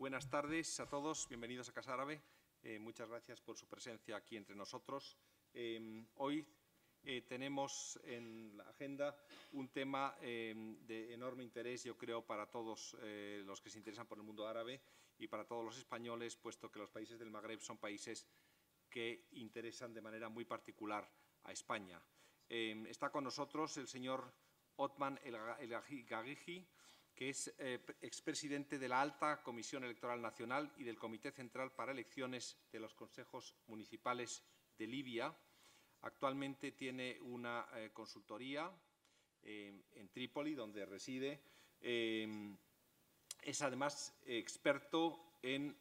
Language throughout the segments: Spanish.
Buenas tardes a todos, bienvenidos a Casa Árabe. Muchas gracias por su presencia aquí entre nosotros. Hoy tenemos en la agenda un tema de enorme interés, yo creo, para todos los que se interesan por el mundo árabe y para todos los españoles, puesto que los países del Magreb son países que interesan de manera muy particular a España. Está con nosotros el señor Othman El Ghaghighi, que es expresidente de la Alta Comisión Electoral Nacional y del Comité Central para Elecciones de los Consejos Municipales de Libia. Actualmente tiene una consultoría en Trípoli, donde reside. Es además experto en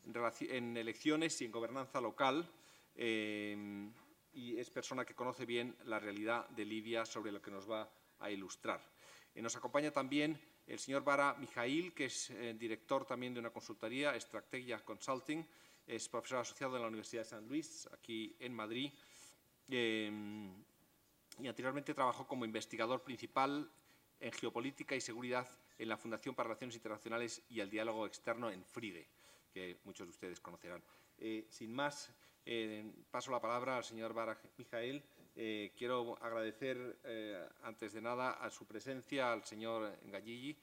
elecciones y en gobernanza local y es persona que conoce bien la realidad de Libia, sobre lo que nos va a ilustrar. Nos acompaña también el señor Bara Mijail, que es director también de una consultoría, Strategia Consulting, es profesor asociado en la Universidad de San Luis, aquí en Madrid, y anteriormente trabajó como investigador principal en geopolítica y seguridad en la Fundación para Relaciones Internacionales y el Diálogo Externo en FRIDE, que muchos de ustedes conocerán. Sin más, paso la palabra al señor Bara Mijail. Quiero agradecer, antes de nada, a su presencia al señor Ghaghighi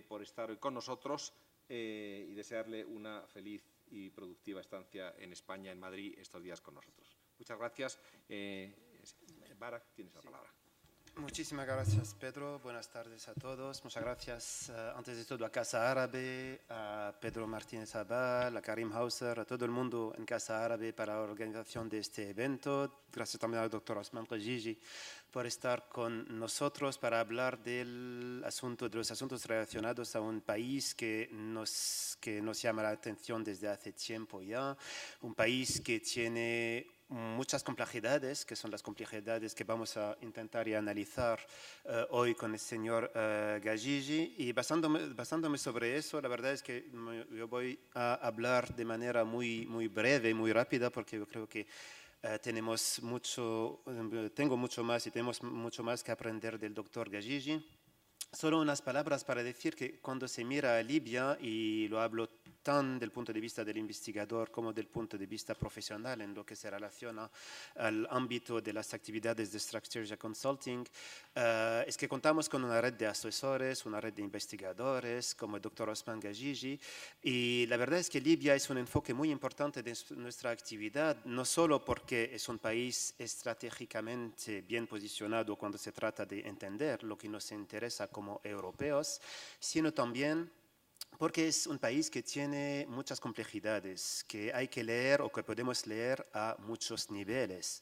por estar hoy con nosotros y desearle una feliz y productiva estancia en España, en Madrid, estos días con nosotros. Muchas gracias. Bara, tienes la palabra. Muchísimas gracias, Pedro. Buenas tardes a todos. Muchas gracias, antes de todo, a Casa Árabe, a Pedro Martínez Abal, a Karim Hauser, a todo el mundo en Casa Árabe para la organización de este evento. Gracias también al doctor Othman Ghaghighi por estar con nosotros para hablar de los asuntos relacionados a un país que nos llama la atención desde hace tiempo ya, un país que tiene muchas complejidades, que son las complejidades que vamos a intentar y analizar hoy con el señor Ghaghighi. Y basándome sobre eso, la verdad es que yo voy a hablar de manera muy breve, muy rápida, porque yo creo que tengo mucho más que aprender del doctor Ghaghighi. Solo unas palabras para decir que cuando se mira a Libia, y lo hablo tan del punto de vista del investigador como del punto de vista profesional en lo que se relaciona al ámbito de las actividades de Strategia Consulting, es que contamos con una red de asesores, una red de investigadores como el doctor Othman Ghaghighi, y la verdad es que Libia es un enfoque muy importante de nuestra actividad, no solo porque es un país estratégicamente bien posicionado cuando se trata de entender lo que nos interesa como europeos, sino también porque es un país que tiene muchas complejidades que hay que leer o que podemos leer a muchos niveles.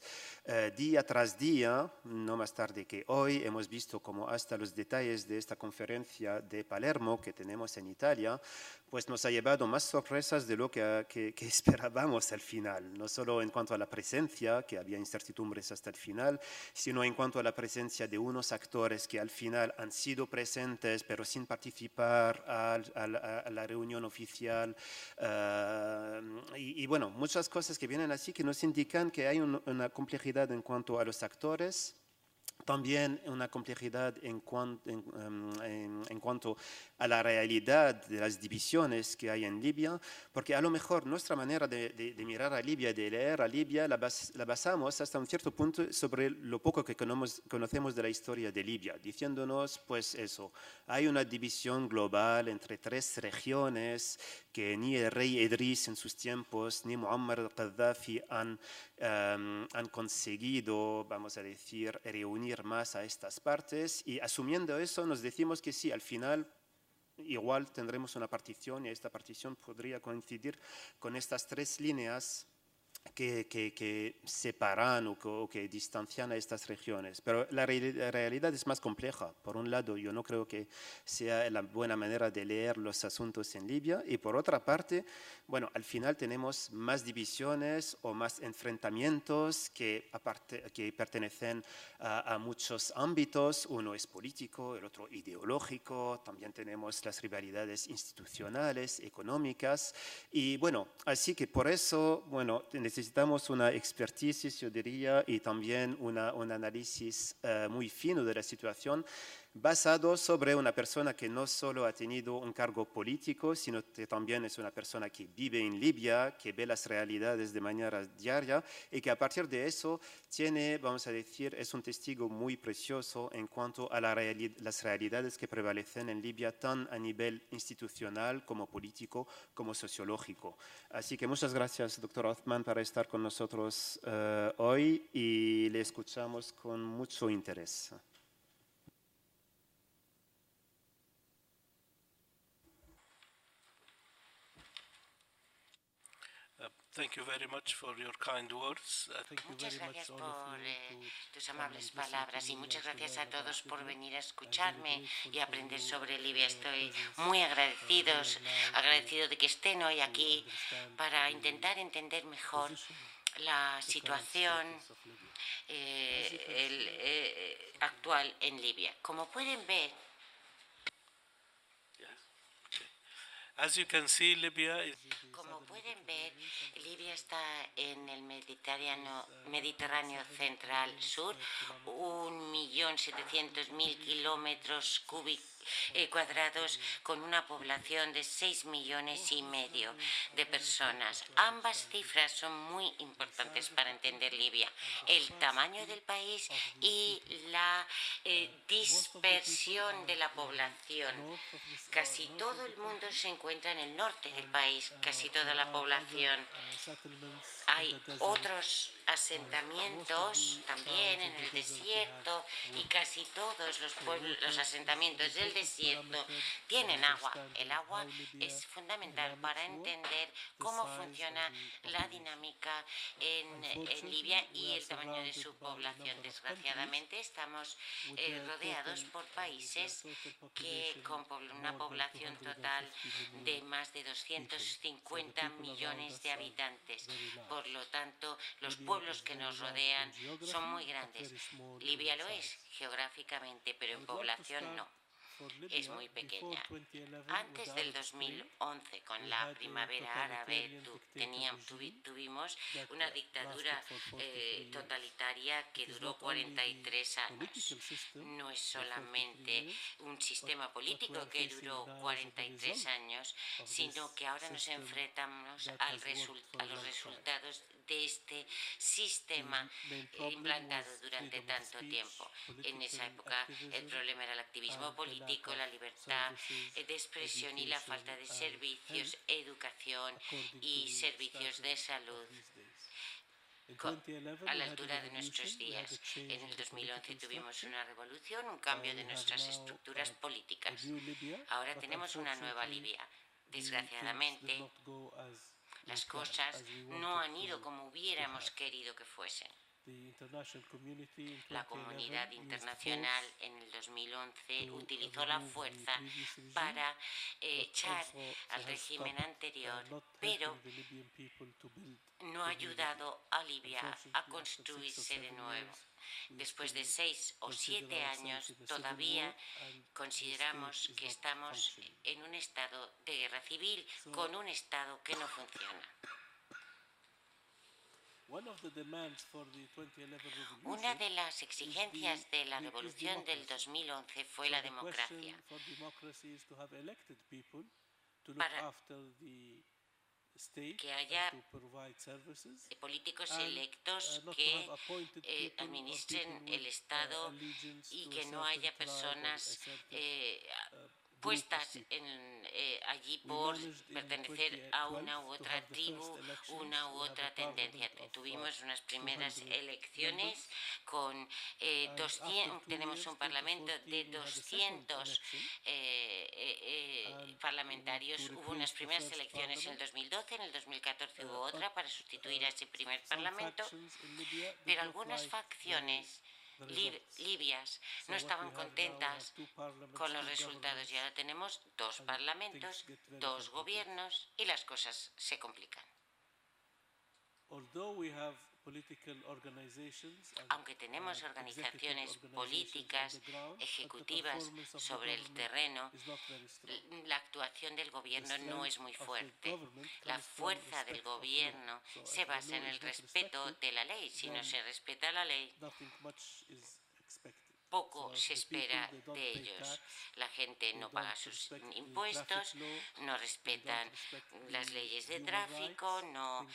Día tras día, no más tarde que hoy, hemos visto como hasta los detalles de esta conferencia de Palermo que tenemos en Italia, pues nos ha llevado más sorpresas de lo que esperábamos al final, no solo en cuanto a la presencia, que había incertidumbres hasta el final, sino en cuanto a la presencia de unos actores que al final han sido presentes pero sin participar a la reunión oficial, y bueno, muchas cosas que vienen así que nos indican que hay una complejidad en cuanto a los actores. También una complejidad en cuanto a la realidad de las divisiones que hay en Libia, porque a lo mejor nuestra manera de mirar a Libia, de leer a Libia, la basamos hasta un cierto punto sobre lo poco que conocemos de la historia de Libia, diciéndonos, pues eso, hay una división global entre tres regiones que ni el rey Idris en sus tiempos, ni Muammar al-Qaddafi han conseguido, vamos a decir, reunir más a estas partes, y asumiendo eso nos decimos que sí, al final igual tendremos una partición y esta partición podría coincidir con estas tres líneas que separan o que distancian a estas regiones. Pero la realidad es más compleja. Por un lado, yo no creo que sea la buena manera de leer los asuntos en Libia, y por otra parte, bueno, al final tenemos más divisiones o más enfrentamientos que pertenecen a muchos ámbitos. Uno es político, el otro ideológico, también tenemos las rivalidades institucionales, económicas, y bueno, así que por eso, bueno, necesitamos una expertise, yo diría, y también un análisis muy fino de la situación, basado sobre una persona que no solo ha tenido un cargo político, sino que también es una persona que vive en Libia, que ve las realidades de manera diaria y que a partir de eso tiene, vamos a decir, es un testigo muy precioso en cuanto a las realidades que prevalecen en Libia, tan a nivel institucional como político, como sociológico. Así que muchas gracias, doctor Othman, por estar con nosotros hoy y le escuchamos con mucho interés. Thank you very much for your kind words. Muchas gracias por tus amables palabras y muchas gracias a todos por venir a escucharme y aprender sobre Libia. Estoy muy agradecido de que estén hoy aquí para intentar entender mejor la situación actual en Libia. Como pueden ver, como pueden ver, Libia está en el Mediterráneo central sur, 1.700.000 kilómetros cuadrados, con una población de 6,5 millones de personas. Ambas cifras son muy importantes para entender Libia: el tamaño del país y la dispersión de la población. Casi todo el mundo se encuentra en el norte del país, casi toda la población. Hay otros asentamientos también en el desierto y casi todos los asentamientos del desierto tienen agua. El agua es fundamental para entender cómo funciona la dinámica en Libia y el tamaño de su población. Desgraciadamente estamos rodeados por países que con una población total de más de 250 millones de habitantes. Por lo tanto, los pueblos que nos rodean son muy grandes. Libia lo es geográficamente, pero en población no. Es muy pequeña. Antes del 2011, con la primavera árabe, tuvimos una dictadura totalitaria que duró 43 años. No es solamente un sistema político que duró 43 años, sino que ahora nos enfrentamos a los resultados de este sistema implantado durante tanto tiempo. En esa época el problema era el activismo político, la libertad de expresión y la falta de servicios, educación y servicios de salud a la altura de nuestros días. En el 2011 tuvimos una revolución, un cambio de nuestras estructuras políticas. Ahora tenemos una nueva Libia. Desgraciadamente, las cosas no han ido como hubiéramos querido que fuesen. La comunidad internacional en el 2011 utilizó la fuerza para echar al régimen anterior, pero no ha ayudado a Libia a construirse de nuevo. Después de 6 o 7 años, todavía consideramos que estamos en un estado de guerra civil, con un Estado que no funciona. Una de las exigencias de la revolución del 2011 fue la democracia. Para que haya políticos electos que administren el Estado y que no haya personas puestas allí por pertenecer a una u otra tribu, una u otra tendencia. Tuvimos unas primeras elecciones con tenemos un parlamento de 200 parlamentarios. Hubo unas primeras elecciones en el 2012, en el 2014 hubo otra para sustituir a ese primer parlamento, pero algunas facciones libias no estaban contentas con los resultados y ahora tenemos 2 parlamentos, 2 gobiernos y las cosas se complican. Aunque tenemos organizaciones políticas, ejecutivas sobre el terreno, la actuación del gobierno no es muy fuerte. La fuerza del gobierno se basa en el respeto de la ley. Si no se respeta la ley, poco se espera de ellos. La gente no paga sus impuestos, no respetan las leyes de tráfico, no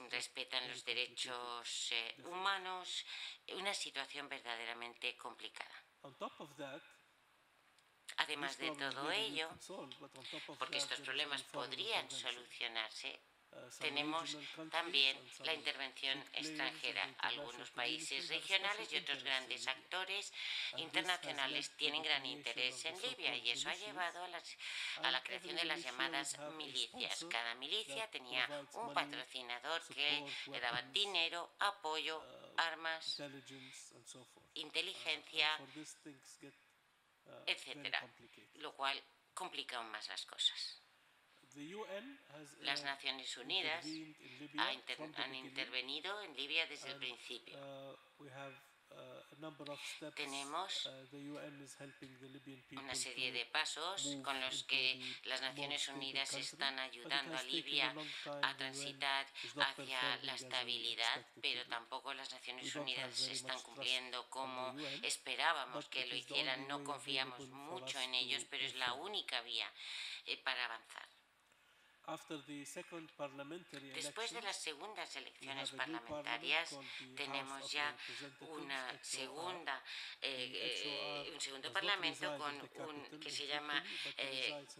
respetan los derechos humanos. Una situación verdaderamente complicada. Además de todo ello, porque estos problemas podrían solucionarse, tenemos también la intervención extranjera. Algunos países regionales y otros grandes actores internacionales tienen gran interés en Libia y eso ha llevado a la creación de las llamadas milicias. Cada milicia tenía un patrocinador que le daba dinero, apoyo, armas, inteligencia, etcétera, lo cual complica aún más las cosas. Las Naciones Unidas han intervenido en Libia desde el principio. Tenemos una serie de pasos con los que las Naciones Unidas están ayudando a Libia a transitar hacia la estabilidad, pero tampoco las Naciones Unidas están cumpliendo como esperábamos que lo hicieran. No confiamos mucho en ellos, pero es la única vía para avanzar. Después de las segundas elecciones parlamentarias tenemos ya un segundo parlamento que se llama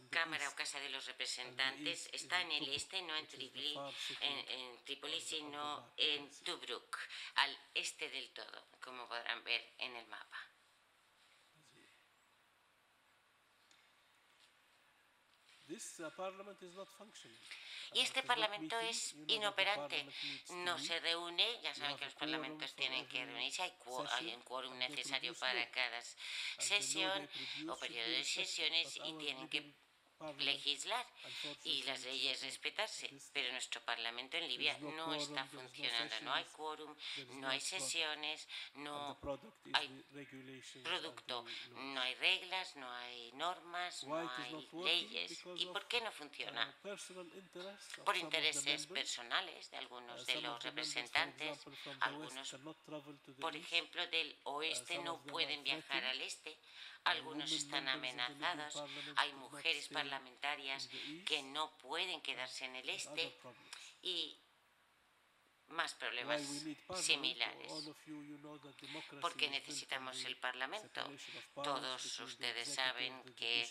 Cámara o Casa de los Representantes. Está en el este, no en Trípoli, sino en Tobruk, al este del todo, como podrán ver en el mapa. Y este Parlamento es inoperante, no se reúne. Ya saben que los parlamentos tienen que reunirse, hay un quórum necesario para cada sesión o periodo de sesiones y tienen que legislar y las leyes respetarse, pero nuestro Parlamento en Libia no está funcionando, no hay quórum, no hay sesiones, no hay producto, no hay reglas, no hay normas, no hay leyes. ¿Y por qué no funciona? Por intereses personales de algunos de los representantes. Algunos, por ejemplo, del oeste no pueden viajar al este. Algunos están amenazados, hay mujeres parlamentarias que no pueden quedarse en el este y más problemas similares. ¿Por qué necesitamos el Parlamento? Todos ustedes saben que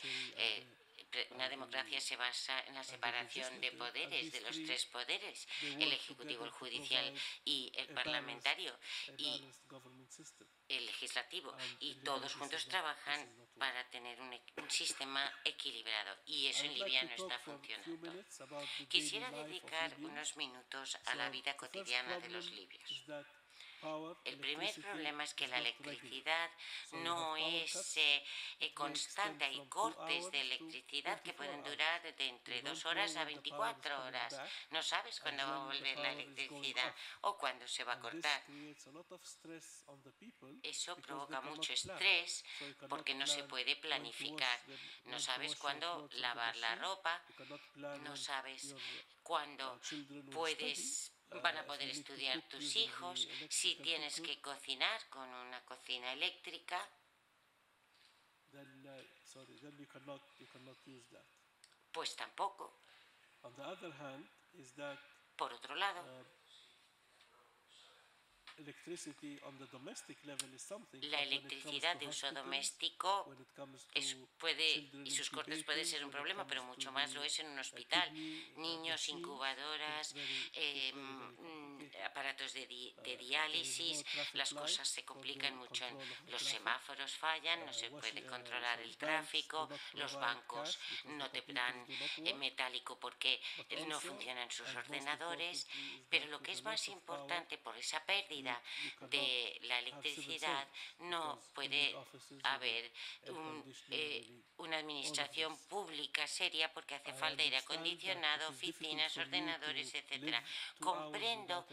una democracia se basa en la separación de poderes, de los tres poderes, el ejecutivo, el judicial y el parlamentario y el legislativo, y todos juntos trabajan para tener un sistema equilibrado, y eso en Libia no está funcionando. Quisiera dedicar unos minutos a la vida cotidiana de los libios. El primer problema es que la electricidad no es constante. Hay cortes de electricidad que pueden durar de entre 2 horas a 24 horas. No sabes cuándo va a volver la electricidad o cuándo se va a cortar. Eso provoca mucho estrés porque no se puede planificar. No sabes cuándo lavar la ropa, no sabes cuándo van a poder estudiar tus hijos, si tienes que cocinar con una cocina eléctrica. Pues tampoco. Por otro lado, la electricidad de uso doméstico y sus cortes puede ser un problema, pero mucho más lo es en un hospital. Niños, incubadoras, aparatos de diálisis, las cosas se complican mucho. Los semáforos fallan, no se puede controlar el tráfico, los bancos no te dan metálico porque no funcionan sus ordenadores, pero lo que es más importante, por esa pérdida de la electricidad, no puede haber una administración pública seria porque hace falta aire acondicionado, oficinas, ordenadores, etcétera. Comprendo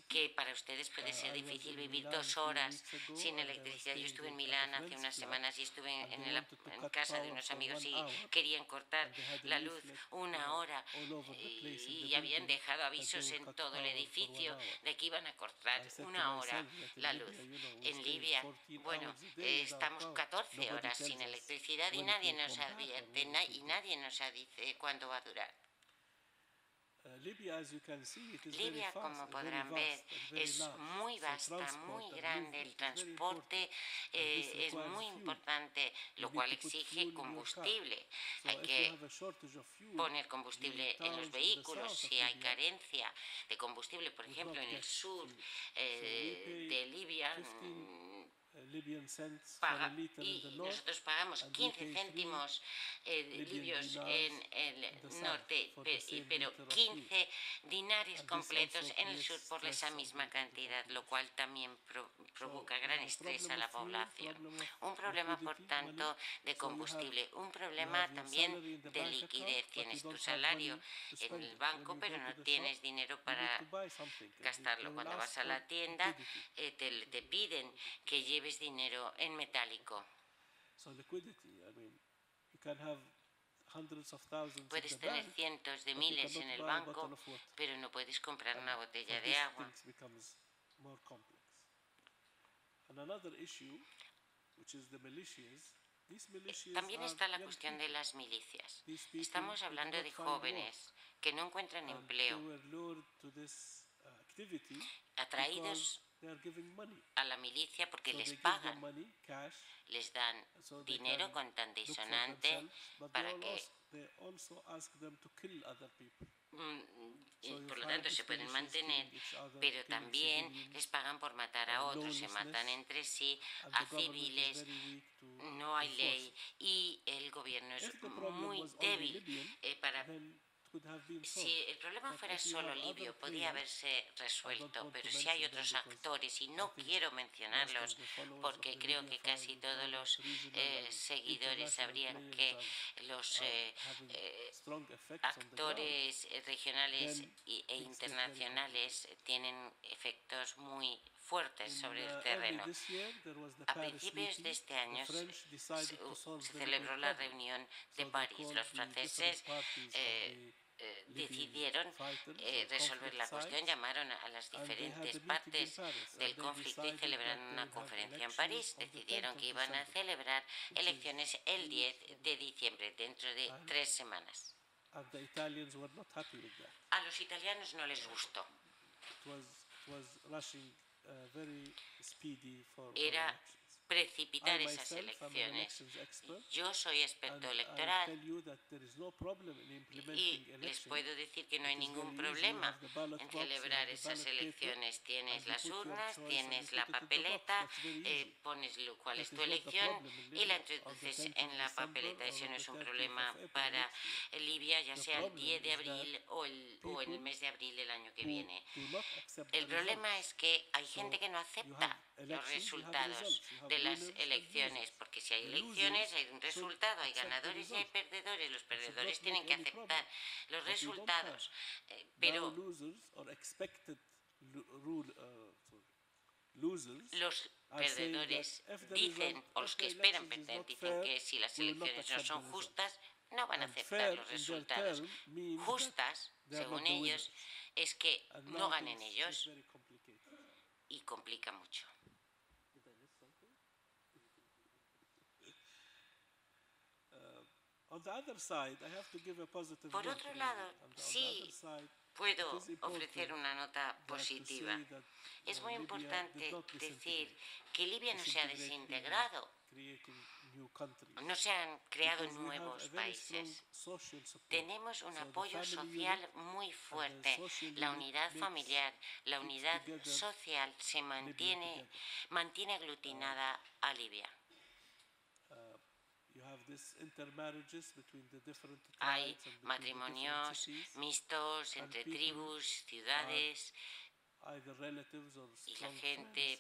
que para ustedes puede ser difícil vivir 2 horas sin electricidad. Yo estuve en Milán hace unas semanas y estuve en casa de unos amigos y querían cortar la luz 1 hora y habían dejado avisos en todo el edificio de que iban a cortar una hora la luz. En Libia, bueno, estamos 14 horas sin electricidad y nadie nos advierte y nadie nos dice cuándo va a durar. Libia, como podrán ver, es muy vasta, muy grande. El transporte es muy importante, lo cual exige combustible. Hay que poner combustible en los vehículos. Si hay carencia de combustible, por ejemplo, en el sur de Libia, y nosotros pagamos 15 céntimos libios en el norte, pero 15 dinares completos en el sur por esa misma cantidad, lo cual también provoca gran estrés a la población. Un problema, por tanto, de combustible, un problema también de liquidez. Tienes tu salario en el banco, pero no tienes dinero para gastarlo. Cuando vas a la tienda, te piden que lleves dinero en metálico. Puedes tener cientos de miles en el banco, pero no puedes comprar una botella de agua. También está la cuestión de las milicias. Estamos hablando de jóvenes que no encuentran empleo, atraídos a la milicia porque les pagan, les dan dinero contante y sonante para que por lo tanto se pueden mantener, pero también les pagan por matar a otros, se matan entre sí, a civiles, no hay ley y el gobierno es muy débil para... Si el problema fuera solo libio, podía haberse resuelto, pero si hay otros actores, y no quiero mencionarlos porque creo que casi todos los seguidores sabrían que los actores regionales e internacionales tienen efectos muy fuertes sobre el terreno. A principios de este año se celebró la reunión de París. Los franceses decidieron resolver la cuestión, llamaron a las diferentes partes del conflicto y celebraron una conferencia en París. Decidieron que iban a celebrar elecciones el 10 de diciembre, dentro de 3 semanas. A los italianos no les gustó. Era precipitar esas elecciones. Yo soy experto electoral y les puedo decir que no hay ningún problema en celebrar esas elecciones. Tienes las urnas, tienes la papeleta, pones cuál es tu elección y la introduces en la papeleta. Eso no es un problema para Libia, ya sea el 10 de abril o en el mes de abril del año que viene. El problema es que hay gente que no acepta los resultados de las elecciones, porque si hay elecciones hay un resultado, hay ganadores y hay perdedores. Los perdedores tienen que aceptar los resultados, pero los perdedores dicen, o los que esperan perder, dicen que si las elecciones no son justas, no van a aceptar los resultados. Justas, según ellos, es que no ganen ellos y complica mucho. Por otro lado, sí puedo ofrecer una nota positiva. Es muy importante decir que Libia no se ha desintegrado, no se han creado nuevos países. Tenemos un apoyo social muy fuerte. La unidad familiar, la unidad social se mantiene aglutinada a Libia. Hay matrimonios mixtos entre tribus, ciudades, y la gente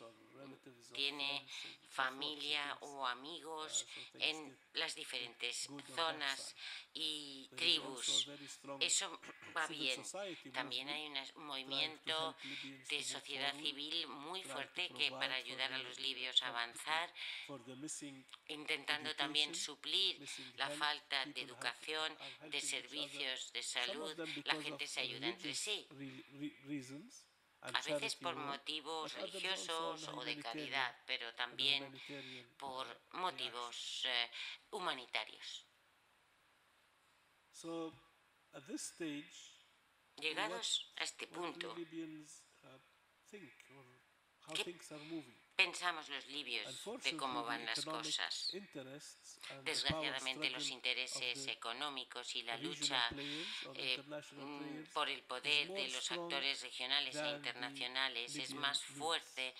tiene familia o amigos en las diferentes zonas y tribus. Eso va bien. También hay un movimiento de sociedad civil muy fuerte que para ayudar a los libios a avanzar, intentando también suplir la falta de educación, de servicios de salud. La gente se ayuda entre sí. a veces por motivos religiosos o de caridad, pero también por motivos humanitarios. Llegados a este punto, ¿qué pensamos los libios de cómo van las cosas? Desgraciadamente, los intereses económicos y la lucha por el poder de los actores regionales e internacionales es más fuerte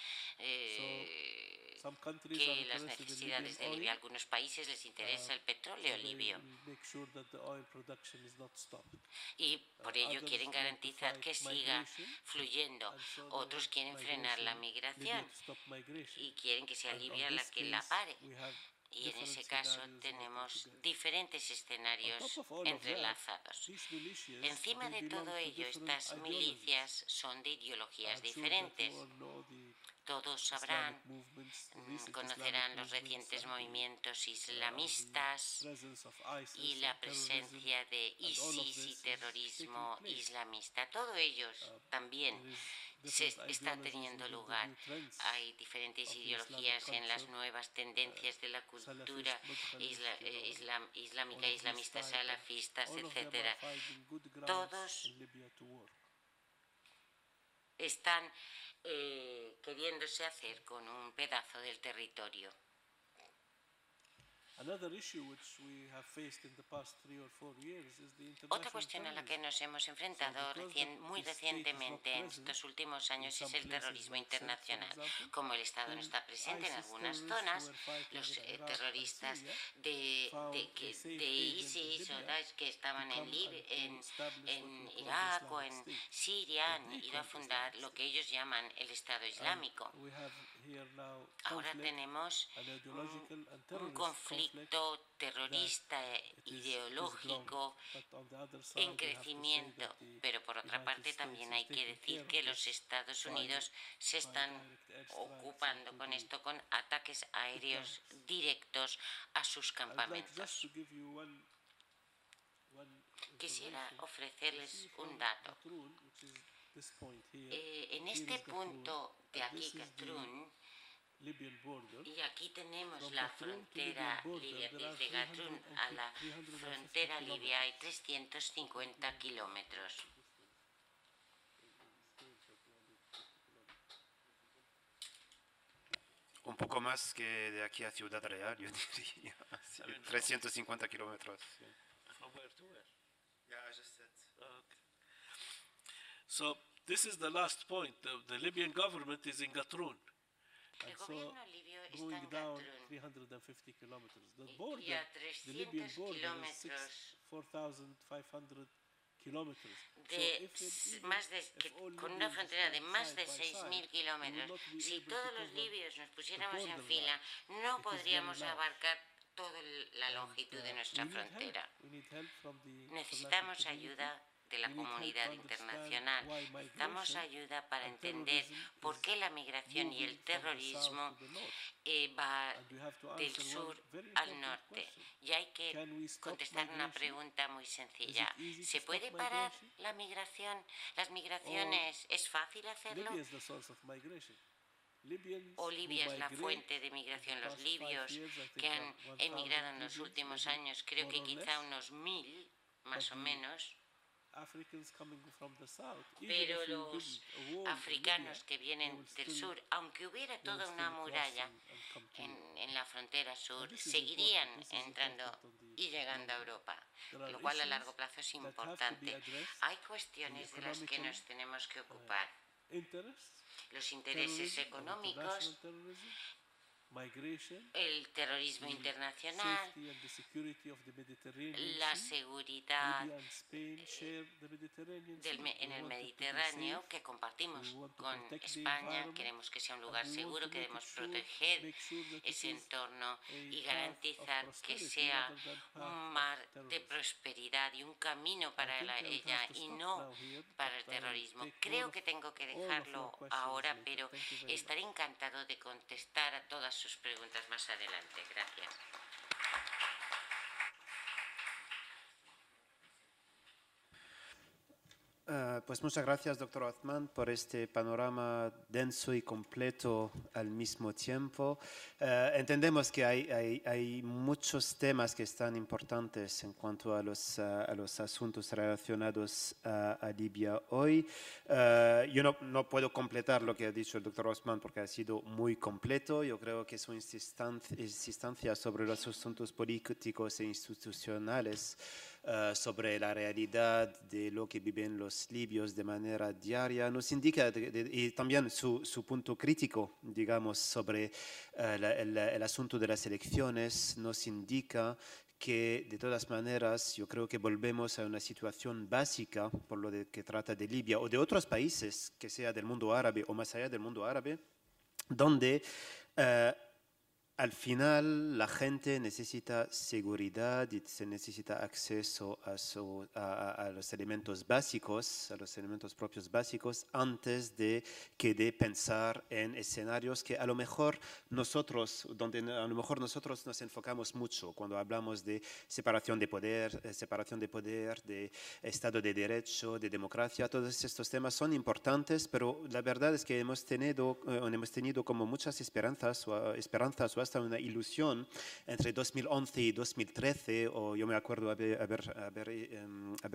que las necesidades de Libia. A algunos países les interesa el petróleo libio y por ello quieren garantizar que siga fluyendo. Otros quieren frenar la migración y quieren que sea Libia la que la pare. Y en ese caso tenemos diferentes escenarios entrelazados. Encima de todo ello, estas milicias son de ideologías diferentes. Todos sabrán, conocerán los recientes movimientos islamistas y la presencia de ISIS y terrorismo islamista. Todo ello también está teniendo lugar. Hay diferentes ideologías en las nuevas tendencias de la cultura islámica, islamistas, salafistas, etc. Todos están queriéndose hacer con un pedazo del territorio. Otra cuestión a la que nos hemos enfrentado muy recientemente en estos últimos años es el terrorismo internacional. Como el Estado no está presente en algunas zonas, los terroristas de ISIS o Daesh que estaban en Irak o en Siria han ido a fundar lo que ellos llaman el Estado Islámico. Ahora tenemos un conflicto terrorista ideológico en crecimiento, pero por otra parte también hay que decir que los Estados Unidos se están ocupando con esto, con ataques aéreos directos a sus campamentos. Quisiera ofrecerles un dato. En este punto de aquí, Gatrun, y aquí tenemos la frontera libia. Desde Gatrun a la frontera libia hay 350 kilómetros. Un poco más que de aquí a Ciudad Real, yo diría. 350 kilómetros. From where to where? Yeah, I just said. Okay. So this is the last point. The Libyan government is in Gatrun. El gobierno libio está en Gatrun y a 300 kilómetros con una frontera de más de 6.000 kilómetros. Si todos los libios nos pusiéramos en fila, no podríamos abarcar toda la longitud de nuestra frontera. Necesitamos ayuda de la comunidad internacional. Necesitamos ayuda para entender por qué la migración y el terrorismo va del sur al norte. Y hay que contestar una pregunta muy sencilla. ¿Se puede parar la migración? ¿Las migraciones es fácil hacerlo? ¿O Libia es la fuente de migración? Los libios que han emigrado en los últimos años, creo que quizá unos 1.000, más o menos, pero los africanos que vienen del sur, aunque hubiera toda una muralla en la frontera sur, seguirían entrando y llegando a Europa, lo cual a largo plazo es importante. Hay cuestiones de las que nos tenemos que ocupar. Los intereses económicos, el terrorismo internacional, la seguridad en el Mediterráneo que compartimos con España. Queremos que sea un lugar seguro, queremos proteger ese entorno y garantizar que sea un mar de prosperidad y un camino para ella y no para el terrorismo. Creo que tengo que dejarlo ahora, pero estaré encantado de contestar a todas sus preguntas más adelante. Gracias. Pues muchas gracias, doctor Othman, por este panorama denso y completo al mismo tiempo. Entendemos que hay muchos temas que están importantes en cuanto a los asuntos relacionados a Libia hoy. Yo no puedo completar lo que ha dicho el doctor Othman porque ha sido muy completo. Yo creo que su insistencia sobre los asuntos políticos e institucionales, sobre la realidad de lo que viven los libios de manera diaria, nos indica, y también su punto crítico, digamos, sobre el asunto de las elecciones, nos indica que de todas maneras yo creo que volvemos a una situación básica por lo que trata de Libia o de otros países, que sea del mundo árabe o más allá del mundo árabe, donde al final la gente necesita seguridad y se necesita acceso a los elementos básicos, a los elementos propios básicos, antes de pensar en escenarios que a lo mejor nosotros nos enfocamos mucho cuando hablamos de separación de poder, de Estado de Derecho, de democracia. Todos estos temas son importantes, pero la verdad es que hemos tenido como muchas esperanzas o hasta una ilusión entre 2011 y 2013, o yo me acuerdo haber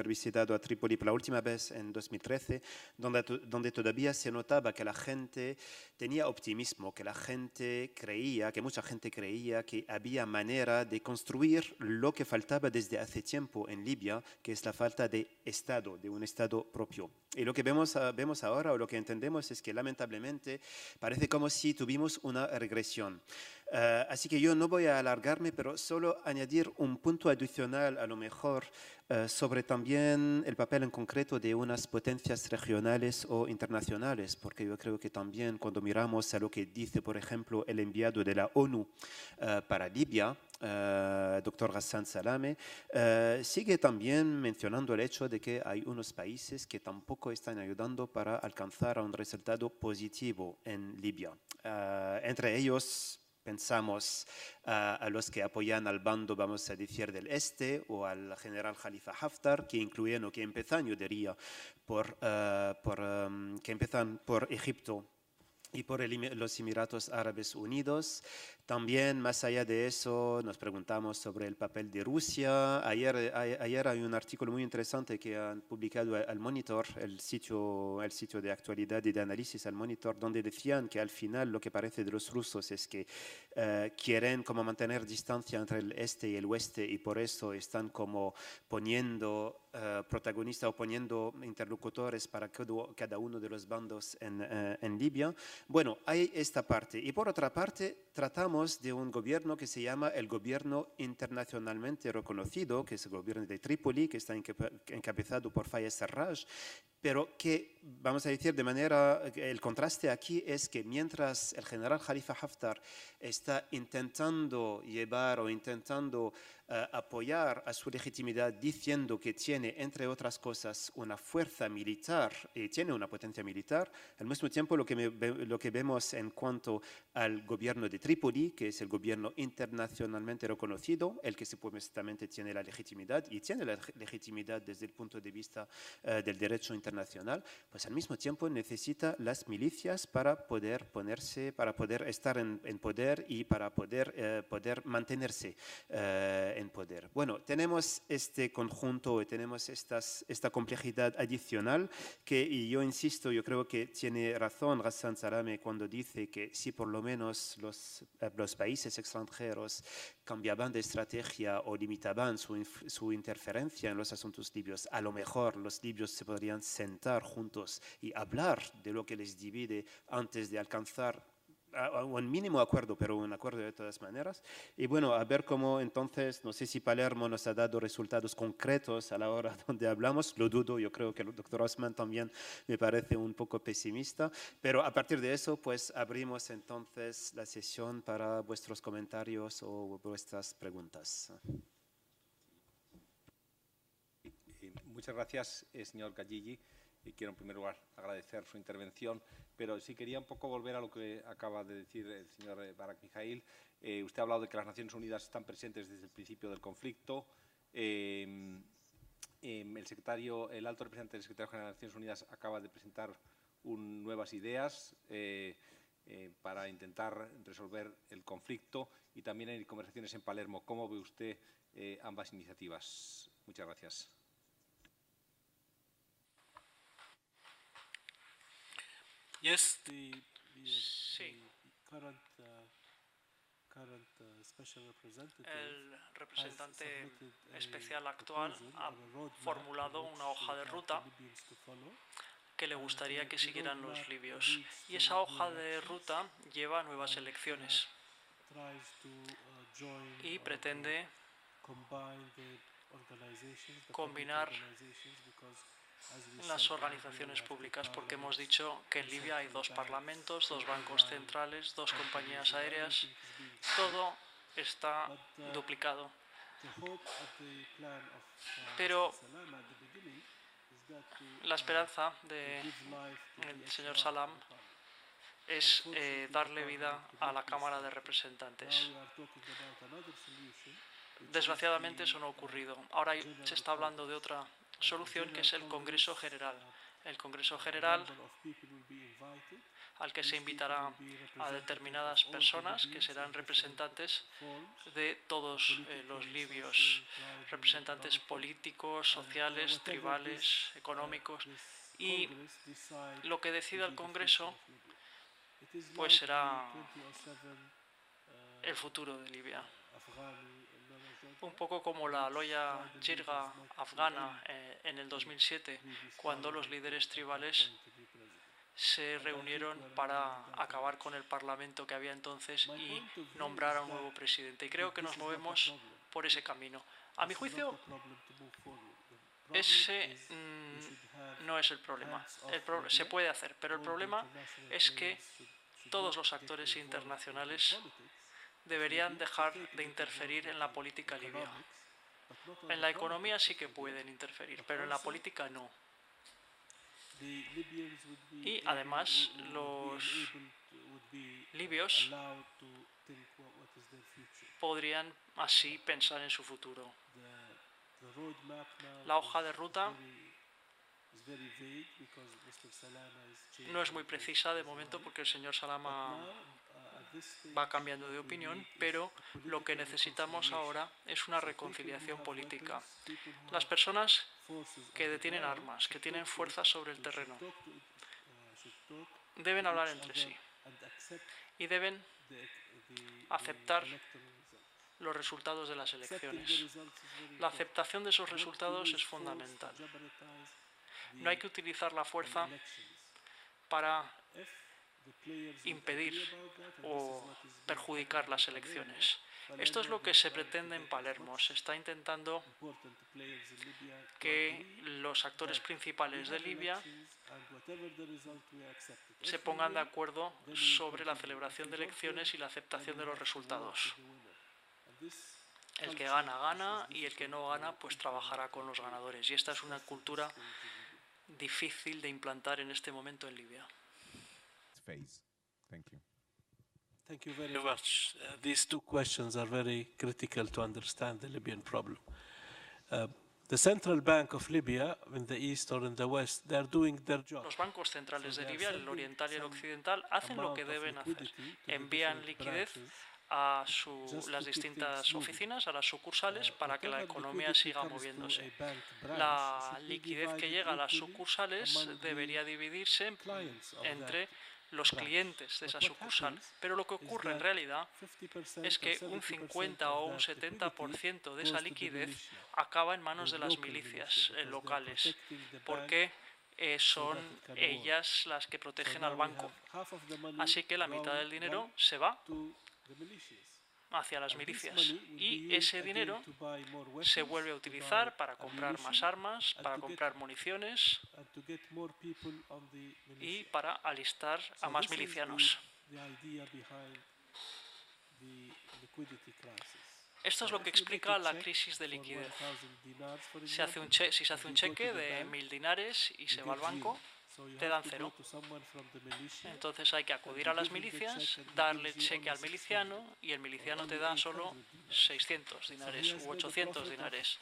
visitado a Trípoli por la última vez en 2013, donde todavía se notaba que la gente tenía optimismo, que mucha gente creía que había manera de construir lo que faltaba desde hace tiempo en Libia, que es la falta de Estado, de un Estado propio. Y lo que vemos ahora, o lo que entendemos, es que lamentablemente parece como si tuvimos una regresión. Así que yo no voy a alargarme, pero solo añadir un punto adicional a lo mejor sobre también el papel en concreto de unas potencias regionales o internacionales, porque yo creo que también cuando miramos a lo que dice, por ejemplo, el enviado de la ONU para Libia, doctor Ghassan Salamé, sigue también mencionando el hecho de que hay unos países que tampoco están ayudando para alcanzar un resultado positivo en Libia. Entre ellos pensamos a los que apoyan al bando, vamos a decir, del este, o al general Khalifa Haftar, que incluyen o que empiezan, yo diría, que empiezan por Egipto y por los Emiratos Árabes Unidos. También, más allá de eso, nos preguntamos sobre el papel de Rusia. Ayer hay un artículo muy interesante que han publicado al Monitor, el sitio de actualidad y de análisis al Monitor, donde decían que al final lo que parece de los rusos es que quieren como mantener distancia entre el este y el oeste, y por eso están como poniendo protagonistas o poniendo interlocutores para cada uno de los bandos en Libia. Bueno, hay esta parte. Y por otra parte, tratamos de un gobierno que se llama el gobierno internacionalmente reconocido, que es el gobierno de Trípoli, que está encabezado por Fayez Sarraj, pero que, vamos a decir de manera, el contraste aquí es que mientras el general Khalifa Haftar está intentando llevar o intentando apoyar a su legitimidad diciendo que tiene, entre otras cosas, una fuerza militar y tiene una potencia militar, al mismo tiempo lo que vemos en cuanto al gobierno de Trípoli, que es el gobierno internacionalmente reconocido, el que supuestamente tiene la legitimidad y tiene la legitimidad desde el punto de vista del derecho internacional, pues al mismo tiempo necesita las milicias para poder estar en poder y para poder mantenerse en poder. Bueno, tenemos este conjunto y tenemos esta complejidad adicional y yo insisto, yo creo que tiene razón Ghassan Salamé cuando dice que si por lo menos los países extranjeros cambiaban de estrategia o limitaban su interferencia en los asuntos libios, a lo mejor los libios se podrían sentar juntos y hablar de lo que les divide antes de alcanzar un mínimo acuerdo, pero un acuerdo de todas maneras. Y bueno, a ver cómo entonces, no sé si Palermo nos ha dado resultados concretos a la hora donde hablamos, lo dudo, yo creo que el doctor Othman también me parece un poco pesimista, pero a partir de eso, pues abrimos entonces la sesión para vuestros comentarios o vuestras preguntas. Muchas gracias, señor Galligi. Y quiero en primer lugar agradecer su intervención, pero sí quería un poco volver a lo que acaba de decir el señor Barak Mikhail. Usted ha hablado de que las Naciones Unidas están presentes desde el principio del conflicto. el alto representante del Secretario General de Naciones Unidas acaba de presentar nuevas ideas para intentar resolver el conflicto, y también hay conversaciones en Palermo. ¿Cómo ve usted ambas iniciativas? Muchas gracias. Yes, Sí. El representante especial actual ha formulado una hoja de ruta que le gustaría que siguieran los libios. Y esa hoja de ruta lleva a nuevas elecciones y pretende combinar las organizaciones públicas, porque hemos dicho que en Libia hay 2 parlamentos, 2 bancos centrales, 2 compañías aéreas. Todo está duplicado. Pero la esperanza del señor Salam es darle vida a la Cámara de Representantes. Desgraciadamente eso no ha ocurrido. Ahora se está hablando de otra solución, que es el Congreso General. El Congreso General, al que se invitará a determinadas personas que serán representantes de todos los libios, representantes políticos, sociales, tribales, económicos, y lo que decida el Congreso pues será el futuro de Libia. Un poco como la loya jirga afgana en el 2007, cuando los líderes tribales se reunieron para acabar con el parlamento que había entonces y nombrar a un nuevo presidente. Y creo que nos movemos por ese camino. A mi juicio, ese no es el problema. Se puede hacer, pero el problema es que todos los actores internacionales deberían dejar de interferir en la política libia. En la economía sí que pueden interferir, pero en la política no. Y además los libios podrían así pensar en su futuro. La hoja de ruta no es muy precisa de momento porque el señor Salama va cambiando de opinión, pero lo que necesitamos ahora es una reconciliación política. Las personas que detienen armas, que tienen fuerza sobre el terreno, deben hablar entre sí y deben aceptar los resultados de las elecciones. La aceptación de esos resultados es fundamental. No hay que utilizar la fuerza para impedir o perjudicar las elecciones. Esto es lo que se pretende en Palermo. Se está intentando que los actores principales de Libia se pongan de acuerdo sobre la celebración de elecciones y la aceptación de los resultados. El que gana, gana, y el que no gana, pues trabajará con los ganadores. Y esta es una cultura difícil de implantar en este momento en Libia. Thank you. Thank you very much. These 2 questions are very critical to understand the Libyan problem. The Central Bank of Libya, in the east or in the west, they are doing their job. Los bancos centrales de Libia, el oriental y el occidental, hacen lo que deben hacer. Envían liquidez a las distintas oficinas, a las sucursales, para que la economía siga moviéndose. La liquidez que llega a las sucursales debería dividirse entre los clientes de esa sucursal. Pero lo que ocurre en realidad es que un 50 o un 70% de esa liquidez acaba en manos de las milicias locales, porque son ellas las que protegen al banco. Así que la mitad del dinero se va hacia las milicias, y ese dinero se vuelve a utilizar para comprar más armas, para comprar municiones y para alistar a más milicianos. Esto es lo que explica la crisis de liquidez. Si se hace un cheque de 1000 dinares y se va al banco, te dan 0. Entonces hay que acudir a las milicias, darle cheque al miliciano y el miliciano te da solo 600 dinares u 800 dinares.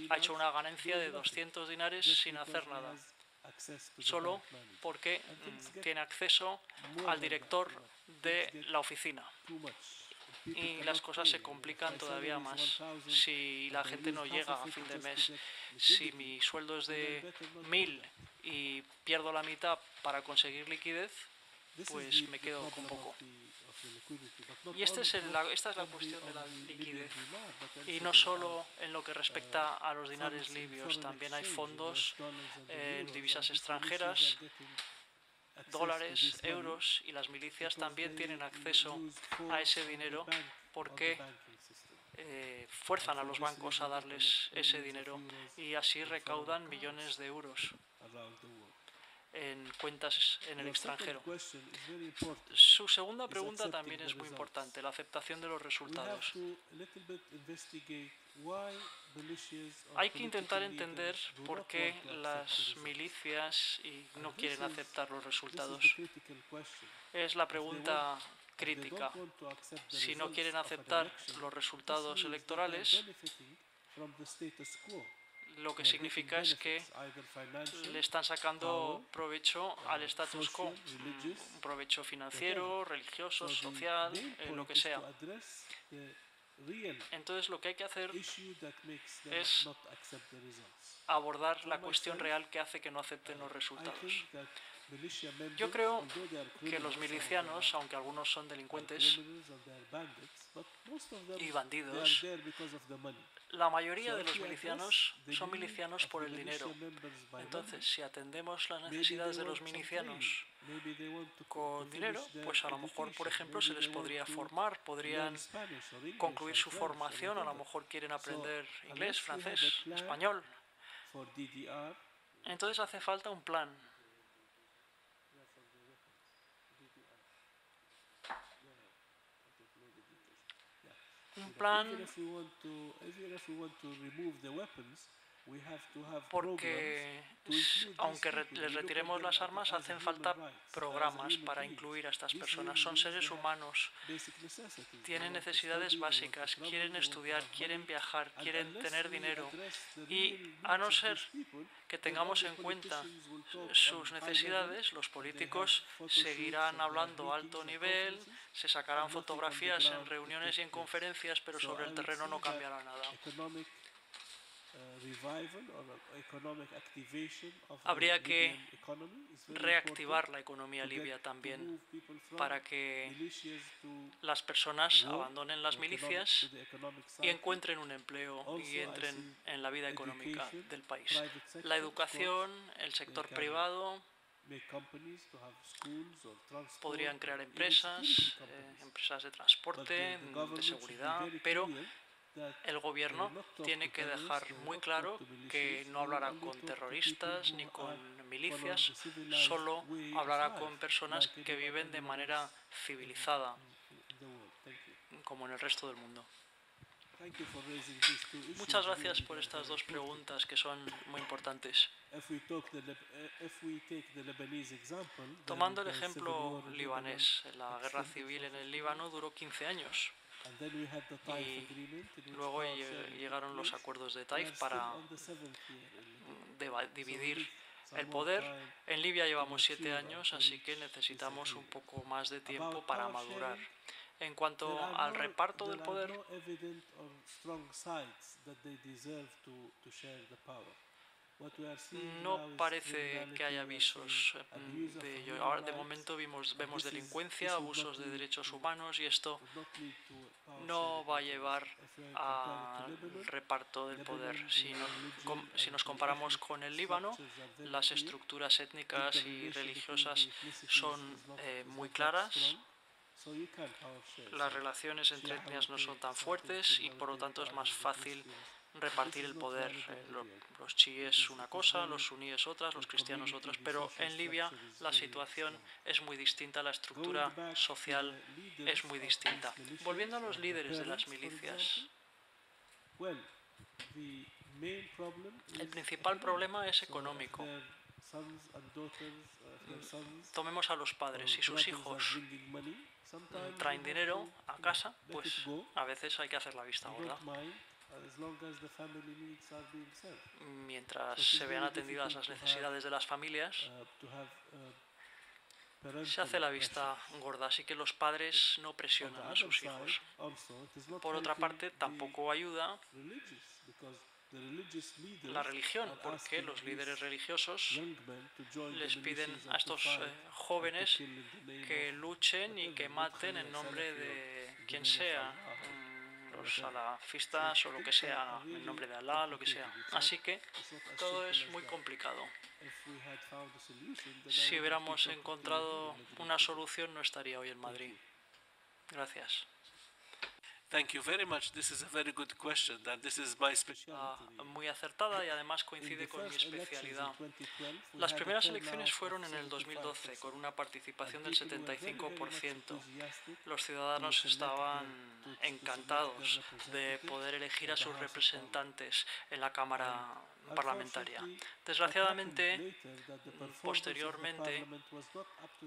Ha hecho una ganancia de 200 dinares sin hacer nada, solo porque tiene acceso al director de la oficina. Y las cosas se complican todavía más si la gente no llega a fin de mes. Si mi sueldo es de 1.000 y pierdo la mitad para conseguir liquidez, pues me quedo con poco. Y esta es la cuestión de la liquidez. Y no solo en lo que respecta a los dinares libios, también hay fondos en divisas extranjeras, dólares, euros, y las milicias también tienen acceso a ese dinero porque fuerzan a los bancos a darles ese dinero y así recaudan millones de euros en cuentas en el extranjero. Su segunda pregunta también es muy importante, la aceptación de los resultados. Hay que intentar entender por qué las milicias no quieren aceptar los resultados. Es la pregunta crítica. Si no quieren aceptar los resultados electorales, lo que significa es que le están sacando provecho al status quo, un provecho financiero, religioso, social, lo que sea. Entonces lo que hay que hacer es abordar la cuestión real que hace que no acepten los resultados. Yo creo que los milicianos, aunque algunos son delincuentes y bandidos, la mayoría de los milicianos son milicianos por el dinero. Entonces, si atendemos las necesidades de los milicianos con dinero, pues a lo mejor, por ejemplo, se les podría formar, podrían concluir su formación, a lo mejor quieren aprender inglés, francés, español. Entonces hace falta un plan. Un plan porque, aunque les retiremos las armas, hacen falta programas para incluir a estas personas. Son seres humanos, tienen necesidades básicas, quieren estudiar, quieren viajar, quieren tener dinero. Y a no ser que tengamos en cuenta sus necesidades, los políticos seguirán hablando a alto nivel, se sacarán fotografías en reuniones y en conferencias, pero sobre el terreno no cambiará nada. Habría que reactivar la economía libia también para que las personas abandonen las milicias y encuentren un empleo y entren en la vida económica del país. La educación, el sector privado podrían crear empresas, empresas de transporte, de seguridad, pero el gobierno tiene que dejar muy claro que no hablará con terroristas ni con milicias, solo hablará con personas que viven de manera civilizada, como en el resto del mundo. Muchas gracias por estas dos preguntas que son muy importantes. Tomando el ejemplo libanés, la guerra civil en el Líbano duró 15 años. Y luego llegaron los acuerdos de Taif para dividir el poder. En Libia llevamos 7 años, así que necesitamos un poco más de tiempo para madurar. En cuanto al reparto del poder, no parece que haya avisos de ello. Ahora, de momento vemos delincuencia, abusos de derechos humanos y esto no va a llevar al reparto del poder. Si nos comparamos con el Líbano, las estructuras étnicas y religiosas son muy claras. Las relaciones entre etnias no son tan fuertes y por lo tanto es más fácil repartir el poder. Los chiíes una cosa, los suníes otras, los cristianos otras, pero en Libia la situación es muy distinta, la estructura social es muy distinta. Volviendo a los líderes de las milicias, el principal problema es económico. Tomemos a los padres. Si sus hijos traen dinero a casa, pues a veces hay que hacer la vista gorda. Mientras se vean atendidas las necesidades de las familias, se hace la vista gorda, así que los padres no presionan a sus hijos. Por otra parte, tampoco ayuda la religión, porque los líderes religiosos les piden a estos jóvenes que luchen y que maten en nombre de quien sea, los salafistas o lo que sea, en nombre de Alá, lo que sea. Así que todo es muy complicado. Si hubiéramos encontrado una solución, no estaría hoy en Madrid. Gracias. Thank you very much. This is a very good question, and this is my specialty. Muy acertada y además coincide con mi especialidad. Las primeras elecciones fueron en el 2012, con una participación del 75%. Los ciudadanos estaban encantados de poder elegir a sus representantes en la Cámara parlamentaria. Desgraciadamente, posteriormente,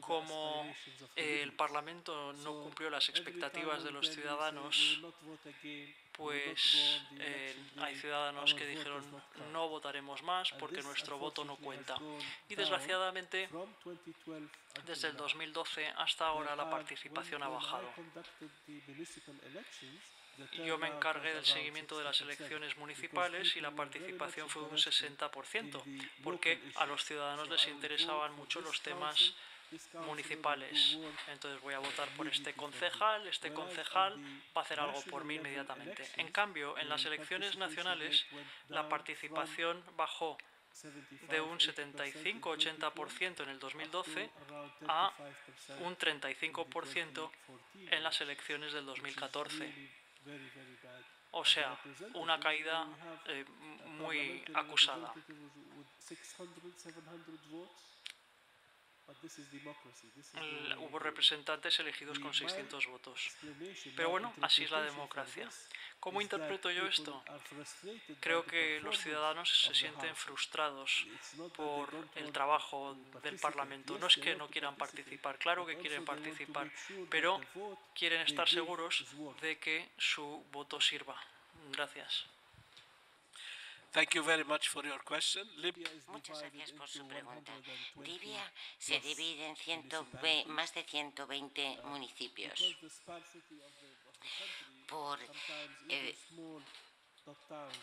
como el Parlamento no cumplió las expectativas de los ciudadanos, pues hay ciudadanos que dijeron no votaremos más porque nuestro voto no cuenta. Y desgraciadamente, desde el 2012 hasta ahora la participación ha bajado. Yo me encargué del seguimiento de las elecciones municipales y la participación fue de un 60%, porque a los ciudadanos les interesaban mucho los temas municipales. Entonces voy a votar por este concejal va a hacer algo por mí inmediatamente. En cambio, en las elecciones nacionales, la participación bajó de un 75-80% en el 2012 a un 35% en las elecciones del 2014. O sea, una caída muy acusada. Hubo representantes elegidos con 600 votos. Pero bueno, así es la democracia. ¿Cómo interpreto yo esto? Creo que los ciudadanos se sienten frustrados por el trabajo del Parlamento. No es que no quieran participar, claro que quieren participar, pero quieren estar seguros de que su voto sirva. Gracias. Thank you very much for your question. Muchas gracias por su pregunta. Libia se divide en más de 120 municipios. Por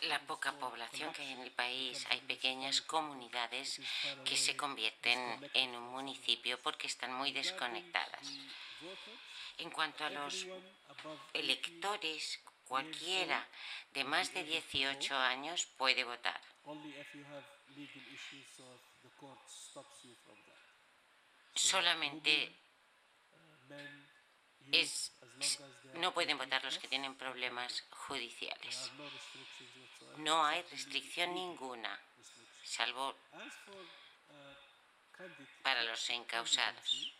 la poca población que hay en el país, hay pequeñas comunidades que se convierten en un municipio porque están muy desconectadas. En cuanto a los electores, cualquiera de más de 18 años puede votar. Solamente no pueden votar los que tienen problemas judiciales. No hay restricción ninguna, salvo para los encausados.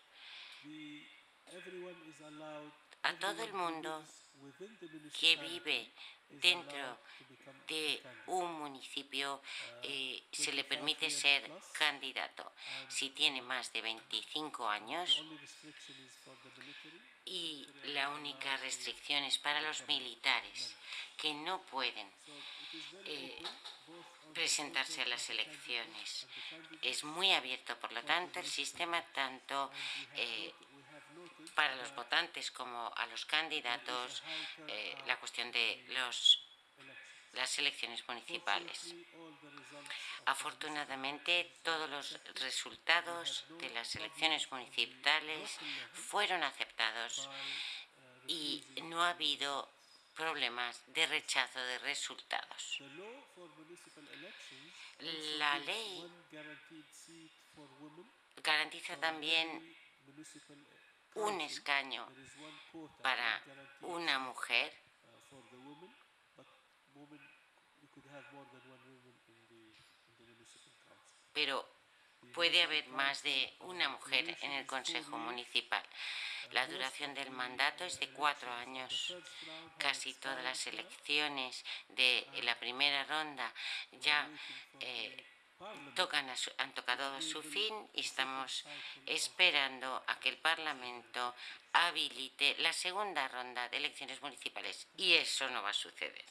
A todo el mundo que vive dentro de un municipio se le permite ser candidato si tiene más de 25 años, y la única restricción es para los militares que no pueden presentarse a las elecciones. Es muy abierto, por lo tanto, el sistema tanto para los votantes como a los candidatos, la cuestión de las elecciones municipales. Afortunadamente, todos los resultados de las elecciones municipales fueron aceptados y no ha habido problemas de rechazo de resultados. La ley garantiza también un escaño para una mujer, pero puede haber más de una mujer en el Consejo Municipal. La duración del mandato es de 4 años. Casi todas las elecciones de la primera ronda ya han tocado su fin y estamos esperando a que el Parlamento habilite la segunda ronda de elecciones municipales y eso no va a suceder.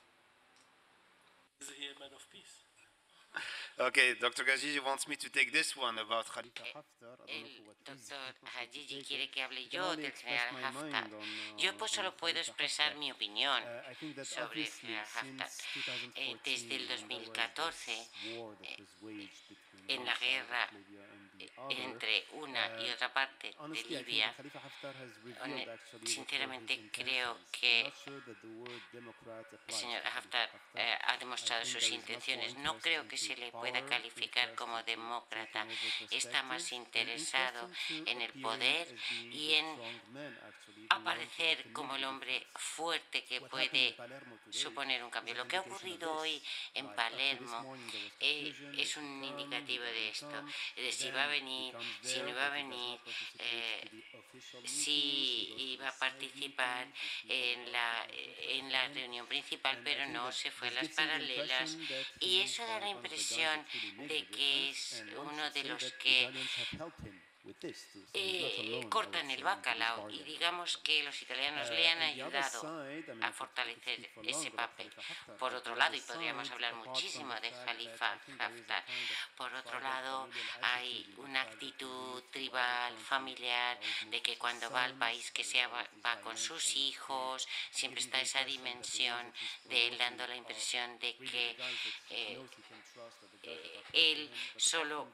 Okay, Dr. Gajiji wants me to take this one about Khalifa Haftar. El doctor Hajiji quiere que hable yo del general Haftar. Yo pues solo puedo expresar mi opinión sobre el general Haftar. Desde el 2014, en la guerra entre una y otra parte de Libia, sinceramente creo que el señor Haftar ha demostrado sus intenciones. No creo que se le pueda calificar como demócrata. Está más interesado en el poder y en aparecer como el hombre fuerte que puede suponer un cambio. Lo que ha ocurrido hoy en Palermo es un indicativo de esto, de si va a venir, si no va a venir, si iba a participar en la reunión principal, pero no, se fue a las paralelas, y eso da la impresión de que es uno de los que cortan el bacalao, y digamos que los italianos le han ayudado a fortalecer ese papel. Por otro lado, y podríamos hablar muchísimo de Khalifa Haftar, por otro lado hay una actitud tribal, familiar, de que cuando va al país que sea va con sus hijos, siempre está esa dimensión de él dando la impresión de que él solo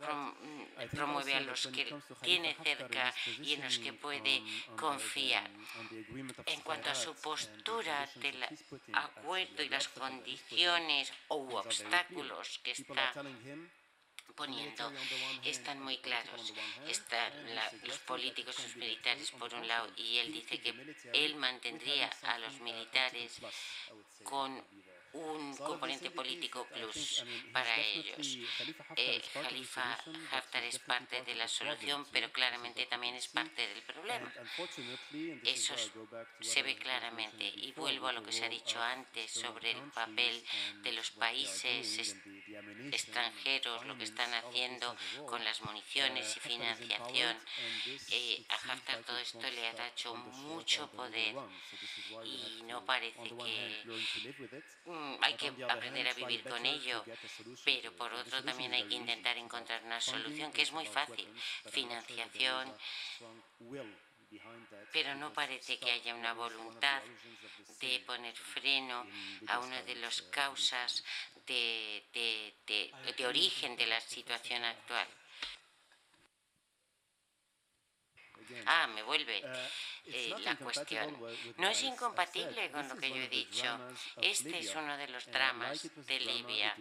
promueve a los que tiene cerca y en los que puede confiar. En cuanto a su postura del acuerdo y las condiciones u obstáculos que está poniendo están muy claros. Están los políticos, los militares por un lado, y él dice que él mantendría a los militares con un componente político plus para ellos. Khalifa Haftar es parte de la solución, pero claramente también es parte del problema. Eso se ve claramente, y vuelvo a lo que se ha dicho antes sobre el papel de los países extranjeros, lo que están haciendo con las municiones y financiación. A Haftar todo esto le ha hecho mucho poder y no parece que hay que aprender a vivir con ello, pero por otro también hay que intentar encontrar una solución que es muy fácil: financiación, pero no parece que haya una voluntad de poner freno a una de las causas de origen de la situación actual. Me vuelve la cuestión. No es incompatible con lo que yo he dicho. Este es uno de los dramas de Libia.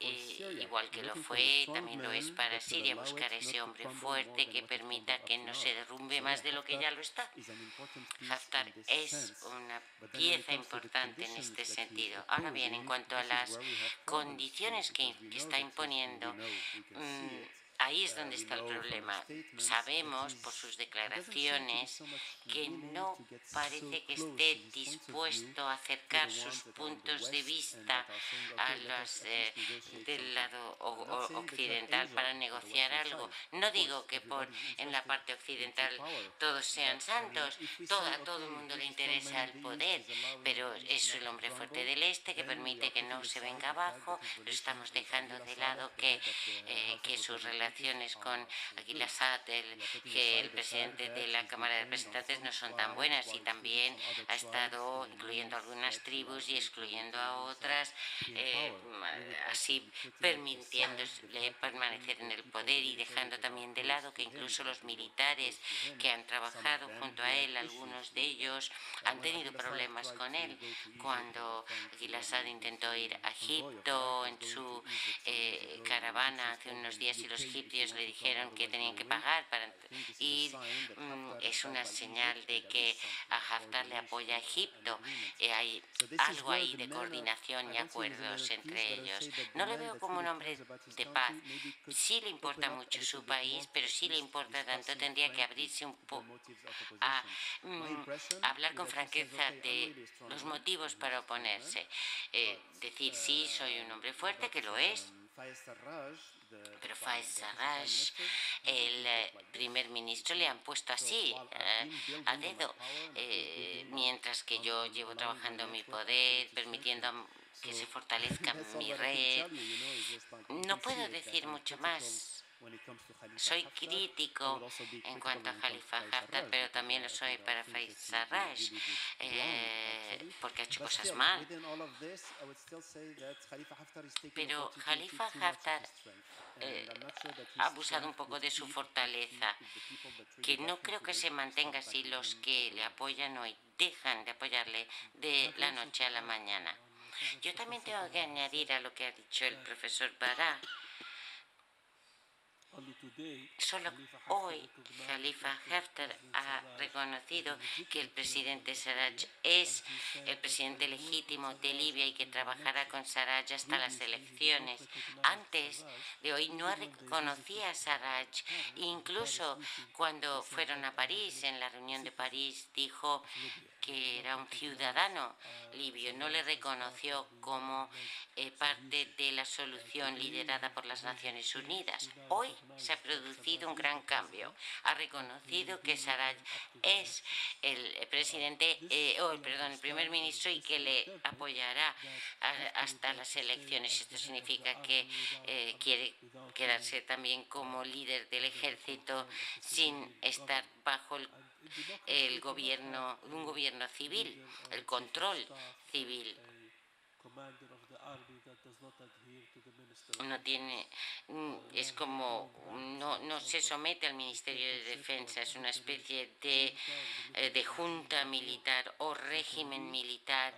Igual que lo fue, también lo es para Siria, buscar ese hombre fuerte que permita que no se derrumbe más de lo que ya lo está. Haftar es una pieza importante en este sentido. Ahora bien, en cuanto a las condiciones que está imponiendo, ahí es donde está el problema. Sabemos por sus declaraciones que no parece que esté dispuesto a acercar sus puntos de vista a los del lado occidental para negociar algo. No digo que en la parte occidental todos sean santos, a todo el mundo le interesa el poder, pero es el hombre fuerte del este que permite que no se venga abajo. Lo estamos dejando de lado que sus relaciones con Aguil Assad, el presidente de la Cámara de Representantes, no son tan buenas, y también ha estado incluyendo algunas tribus y excluyendo a otras, así permitiéndole permanecer en el poder y dejando también de lado que incluso los militares que han trabajado junto a él, algunos de ellos han tenido problemas con él. Cuando Aguil Assad intentó ir a Egipto en su caravana hace unos días, y los egipcios le dijeron que tenían que pagar para ir, es una señal de que a Haftar le apoya Egipto. Hay algo ahí de coordinación y acuerdos entre ellos. No le veo como un hombre de paz. Sí le importa mucho su país, pero sí le importa tanto, tendría que abrirse un poco a hablar con franqueza de los motivos para oponerse. Decir, sí, soy un hombre fuerte, que lo es, Pero Fayez Sarraj, el primer ministro, le han puesto así, a dedo, mientras que yo llevo trabajando mi poder, permitiendo que se fortalezca mi red. No puedo decir mucho más. Soy crítico en cuanto a Khalifa Haftar, pero también lo soy para Fayez Sarraj, porque ha hecho cosas mal. Pero Khalifa Haftar ha abusado un poco de su fortaleza, que no creo que se mantenga si los que le apoyan hoy dejan de apoyarle de la noche a la mañana. Yo también tengo que añadir a lo que ha dicho el profesor Bara. Solo hoy Khalifa Haftar ha reconocido que el presidente Sarraj es el presidente legítimo de Libia y que trabajará con Sarraj hasta las elecciones. Antes de hoy no reconocía a Sarraj. Incluso cuando fueron a París, en la reunión de París, dijo que era un ciudadano libio, no le reconoció como parte de la solución liderada por las Naciones Unidas. Hoy se ha producido un gran cambio. Ha reconocido que Sarraj es el presidente, el primer ministro y que le apoyará hasta las elecciones. Esto significa que quiere quedarse también como líder del ejército sin estar bajo un gobierno civil, el control civil. No tiene, es como, no se somete al Ministerio de Defensa, es una especie de junta militar o régimen militar.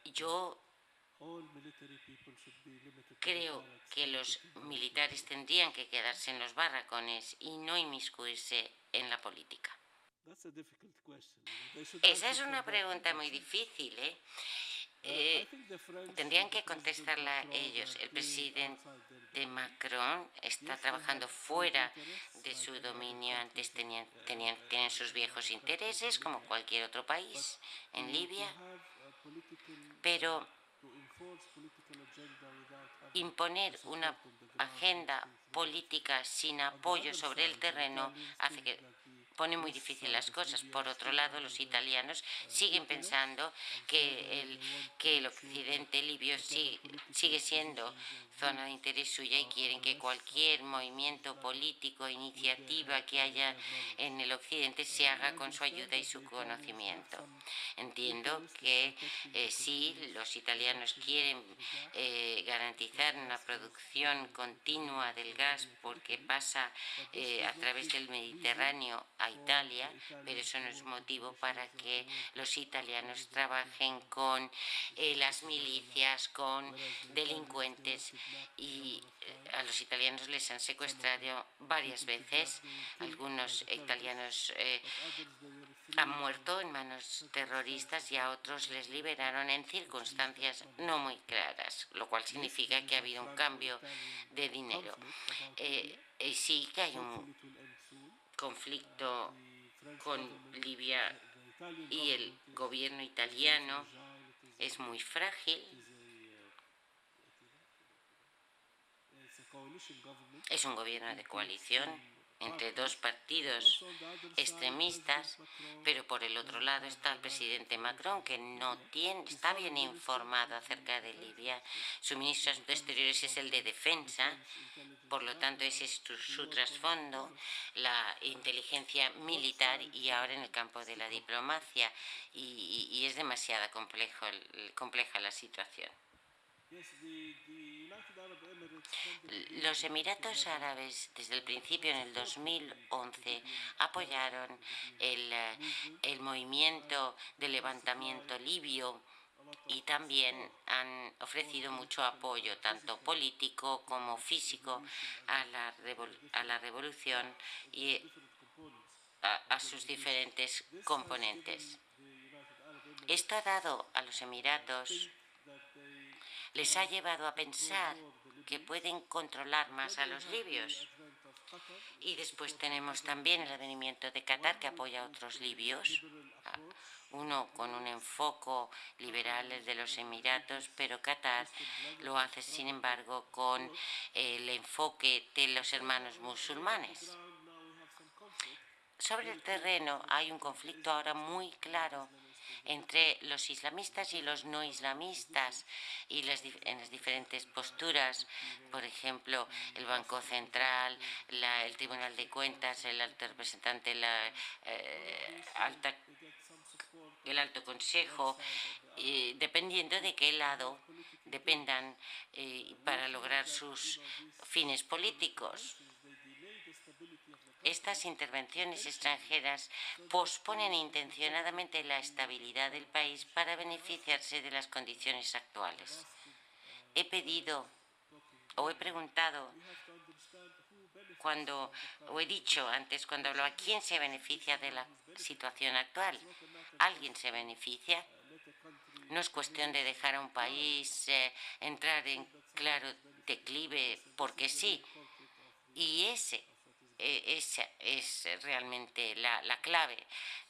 Yo creo que los militares tendrían que quedarse en los barracones y no inmiscuirse en la política. Esa es una pregunta muy difícil, tendrían que contestarla ellos. El presidente Macron está trabajando fuera de su dominio. Antes tienen sus viejos intereses, como cualquier otro país en Libia, pero imponer una agenda política sin apoyo sobre el terreno hace que pone muy difícil las cosas. Por otro lado, los italianos siguen pensando que el occidente libio sigue siendo zona de interés suya y quieren que cualquier movimiento político, iniciativa que haya en el occidente se haga con su ayuda y su conocimiento. Entiendo que sí, los italianos quieren garantizar una producción continua del gas porque pasa a través del Mediterráneo a Italia, pero eso no es motivo para que los italianos trabajen con las milicias, con delincuentes, y a los italianos les han secuestrado varias veces. Algunos italianos han muerto en manos terroristas y a otros les liberaron en circunstancias no muy claras, lo cual significa que ha habido un cambio de dinero. Sí que hay un conflicto con Libia y el gobierno italiano es muy frágil. Es un gobierno de coalición entre dos partidos extremistas, pero por el otro lado está el presidente Macron, que está bien informado acerca de Libia. Su ministro de Exteriores es el de Defensa, por lo tanto ese es su trasfondo, la inteligencia militar, y ahora en el campo de la diplomacia, y es demasiado compleja la situación. Los Emiratos Árabes, desde el principio, en el 2011, apoyaron el movimiento de levantamiento libio y también han ofrecido mucho apoyo, tanto político como físico, a la revolución y a sus diferentes componentes. Esto ha dado a los Emiratos, les ha llevado a pensar que pueden controlar más a los libios. Y después tenemos también el advenimiento de Qatar, que apoya a otros libios, uno con un enfoque liberal, el de los Emiratos, pero Qatar lo hace, sin embargo, con el enfoque de los hermanos musulmanes. Sobre el terreno hay un conflicto ahora muy claro entre los islamistas y los no islamistas y en las diferentes posturas, por ejemplo, el Banco Central, el Tribunal de Cuentas, el alto representante, el Alto Consejo, dependiendo de qué lado dependan para lograr sus fines políticos. Estas intervenciones extranjeras posponen intencionadamente la estabilidad del país para beneficiarse de las condiciones actuales. He preguntado he dicho antes, cuando hablo, ¿a quién se beneficia de la situación actual? ¿Alguien se beneficia? No es cuestión de dejar a un país entrar en claro declive porque sí. Y esa es realmente la clave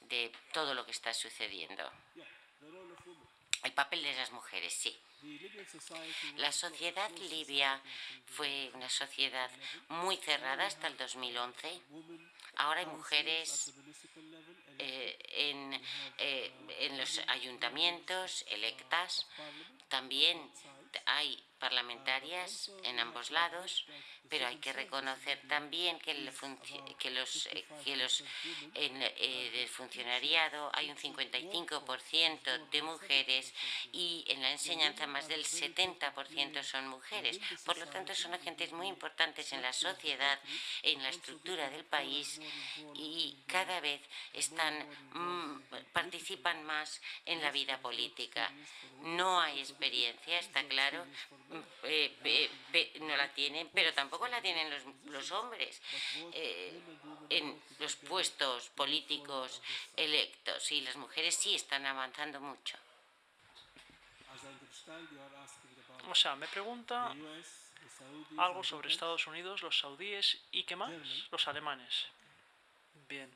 de todo lo que está sucediendo. El papel de las mujeres, sí. La sociedad libia fue una sociedad muy cerrada hasta el 2011. Ahora hay mujeres en los ayuntamientos electas. También hay parlamentarias en ambos lados, pero hay que reconocer también que en el funcionariado hay un 55% de mujeres y en la enseñanza más del 70% son mujeres. Por lo tanto, son agentes muy importantes en la sociedad, en la estructura del país y cada vez participan más en la vida política. No hay experiencia, está claro, no la tienen, pero tampoco la tienen los hombres en los puestos políticos electos, y las mujeres sí están avanzando mucho. O sea, me pregunta algo sobre Estados Unidos, los saudíes y ¿qué más? Los alemanes. Bien.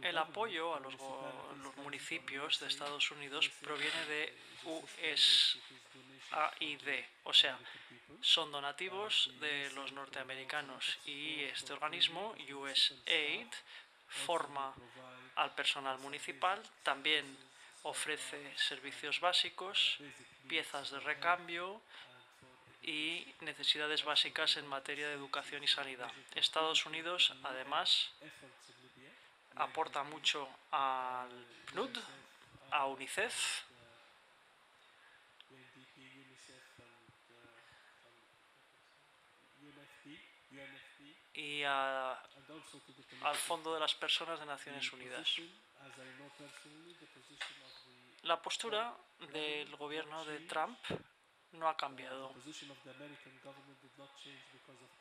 El apoyo a los municipios de Estados Unidos proviene de USAID, o sea, son donativos de los norteamericanos, y este organismo, USAID, forma al personal municipal, también ofrece servicios básicos, piezas de recambio y necesidades básicas en materia de educación y sanidad. Estados Unidos, además, aporta mucho al PNUD, a UNICEF y al Fondo de las Personas de Naciones Unidas. La postura del gobierno de Trump no ha cambiado.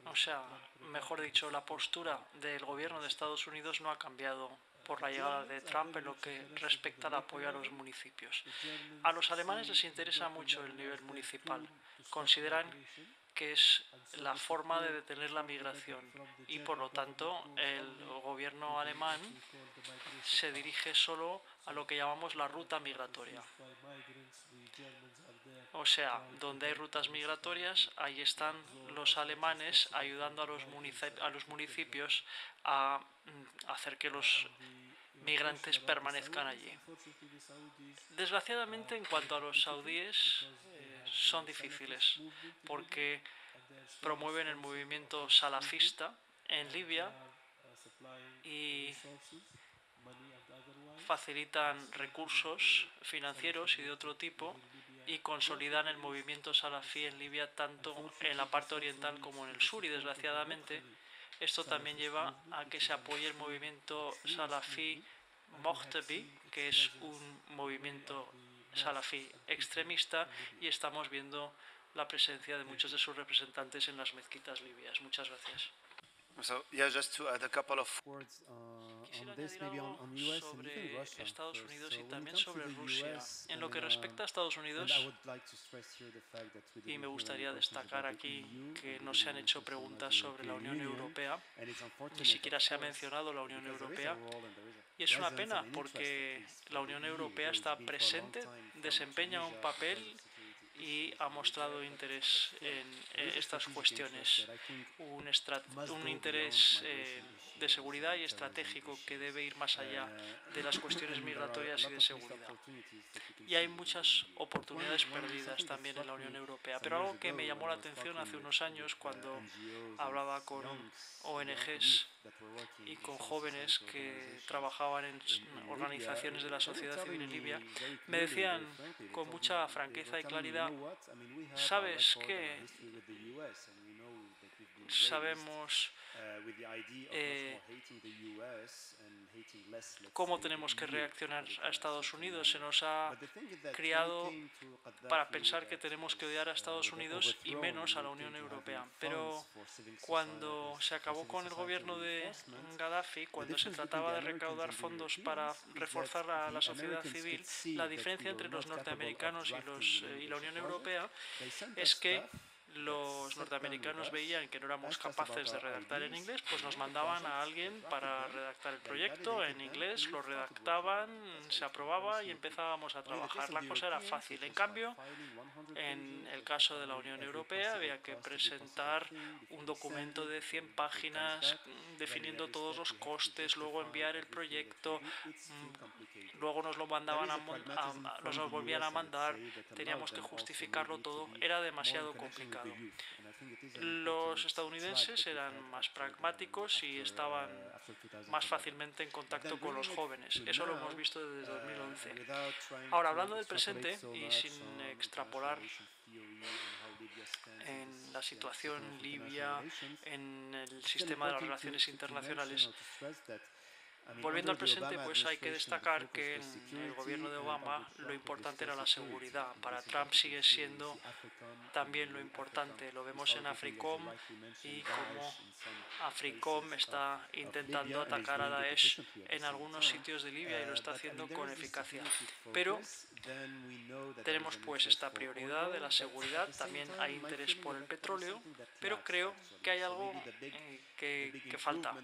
O sea, mejor dicho, la postura del gobierno de Estados Unidos no ha cambiado por la llegada de Trump en lo que respecta al apoyo a los municipios. A los alemanes les interesa mucho el nivel municipal. Consideran que es la forma de detener la migración y, por lo tanto, el gobierno alemán se dirige solo a lo que llamamos la ruta migratoria. O sea, donde hay rutas migratorias, ahí están los alemanes ayudando a los municipios a hacer que los migrantes permanezcan allí. Desgraciadamente, en cuanto a los saudíes, son difíciles porque promueven el movimiento salafista en Libia y facilitan recursos financieros y de otro tipo y consolidan el movimiento salafí en Libia tanto en la parte oriental como en el sur, y desgraciadamente esto también lleva a que se apoye el movimiento salafí Mojtabi, que es un movimiento salafí extremista, y estamos viendo la presencia de muchos de sus representantes en las mezquitas libias. Muchas gracias. So, yeah, just to add a couple of words Quisiera añadir algo sobre Estados Unidos y también sobre Rusia. En lo que respecta a Estados Unidos, y me gustaría destacar aquí que no se han hecho preguntas sobre la Unión Europea, ni siquiera se ha mencionado la Unión Europea, y es una pena porque la Unión Europea está presente, desempeña un papel y ha mostrado interés en estas cuestiones, un interés de seguridad y estratégico que debe ir más allá de las cuestiones migratorias y de seguridad. Y hay muchas oportunidades perdidas también en la Unión Europea, pero algo que me llamó la atención hace unos años cuando hablaba con ONGs y con jóvenes que trabajaban en organizaciones de la sociedad civil en Libia, me decían con mucha franqueza y claridad: ¿sabes qué? Sabemos cómo tenemos que reaccionar a Estados Unidos. Se nos ha criado para pensar que tenemos que odiar a Estados Unidos y menos a la Unión Europea. Pero cuando se acabó con el gobierno de Gaddafi, cuando se trataba de recaudar fondos para reforzar a la sociedad civil, la diferencia entre los norteamericanos y la Unión Europea es que los norteamericanos veían que no éramos capaces de redactar en inglés, pues nos mandaban a alguien para redactar el proyecto en inglés, lo redactaban, se aprobaba y empezábamos a trabajar. La cosa era fácil. En cambio, en el caso de la Unión Europea había que presentar un documento de 100 páginas definiendo todos los costes, luego enviar el proyecto, luego nos lo mandaban nos lo volvían a mandar, teníamos que justificarlo todo, era demasiado complicado. Los estadounidenses eran más pragmáticos y estaban más fácilmente en contacto con los jóvenes. Eso lo hemos visto desde 2011. Ahora, hablando del presente y sin extrapolar en la situación libia, en el sistema de las relaciones internacionales, volviendo al presente, pues hay que destacar que en el gobierno de Obama lo importante era la seguridad. Para Trump sigue siendo también lo importante. Lo vemos en AFRICOM y cómo AFRICOM está intentando atacar a Daesh en algunos sitios de Libia y lo está haciendo con eficacia. Pero tenemos pues esta prioridad de la seguridad, también hay interés por el petróleo, pero creo que hay algo que falta.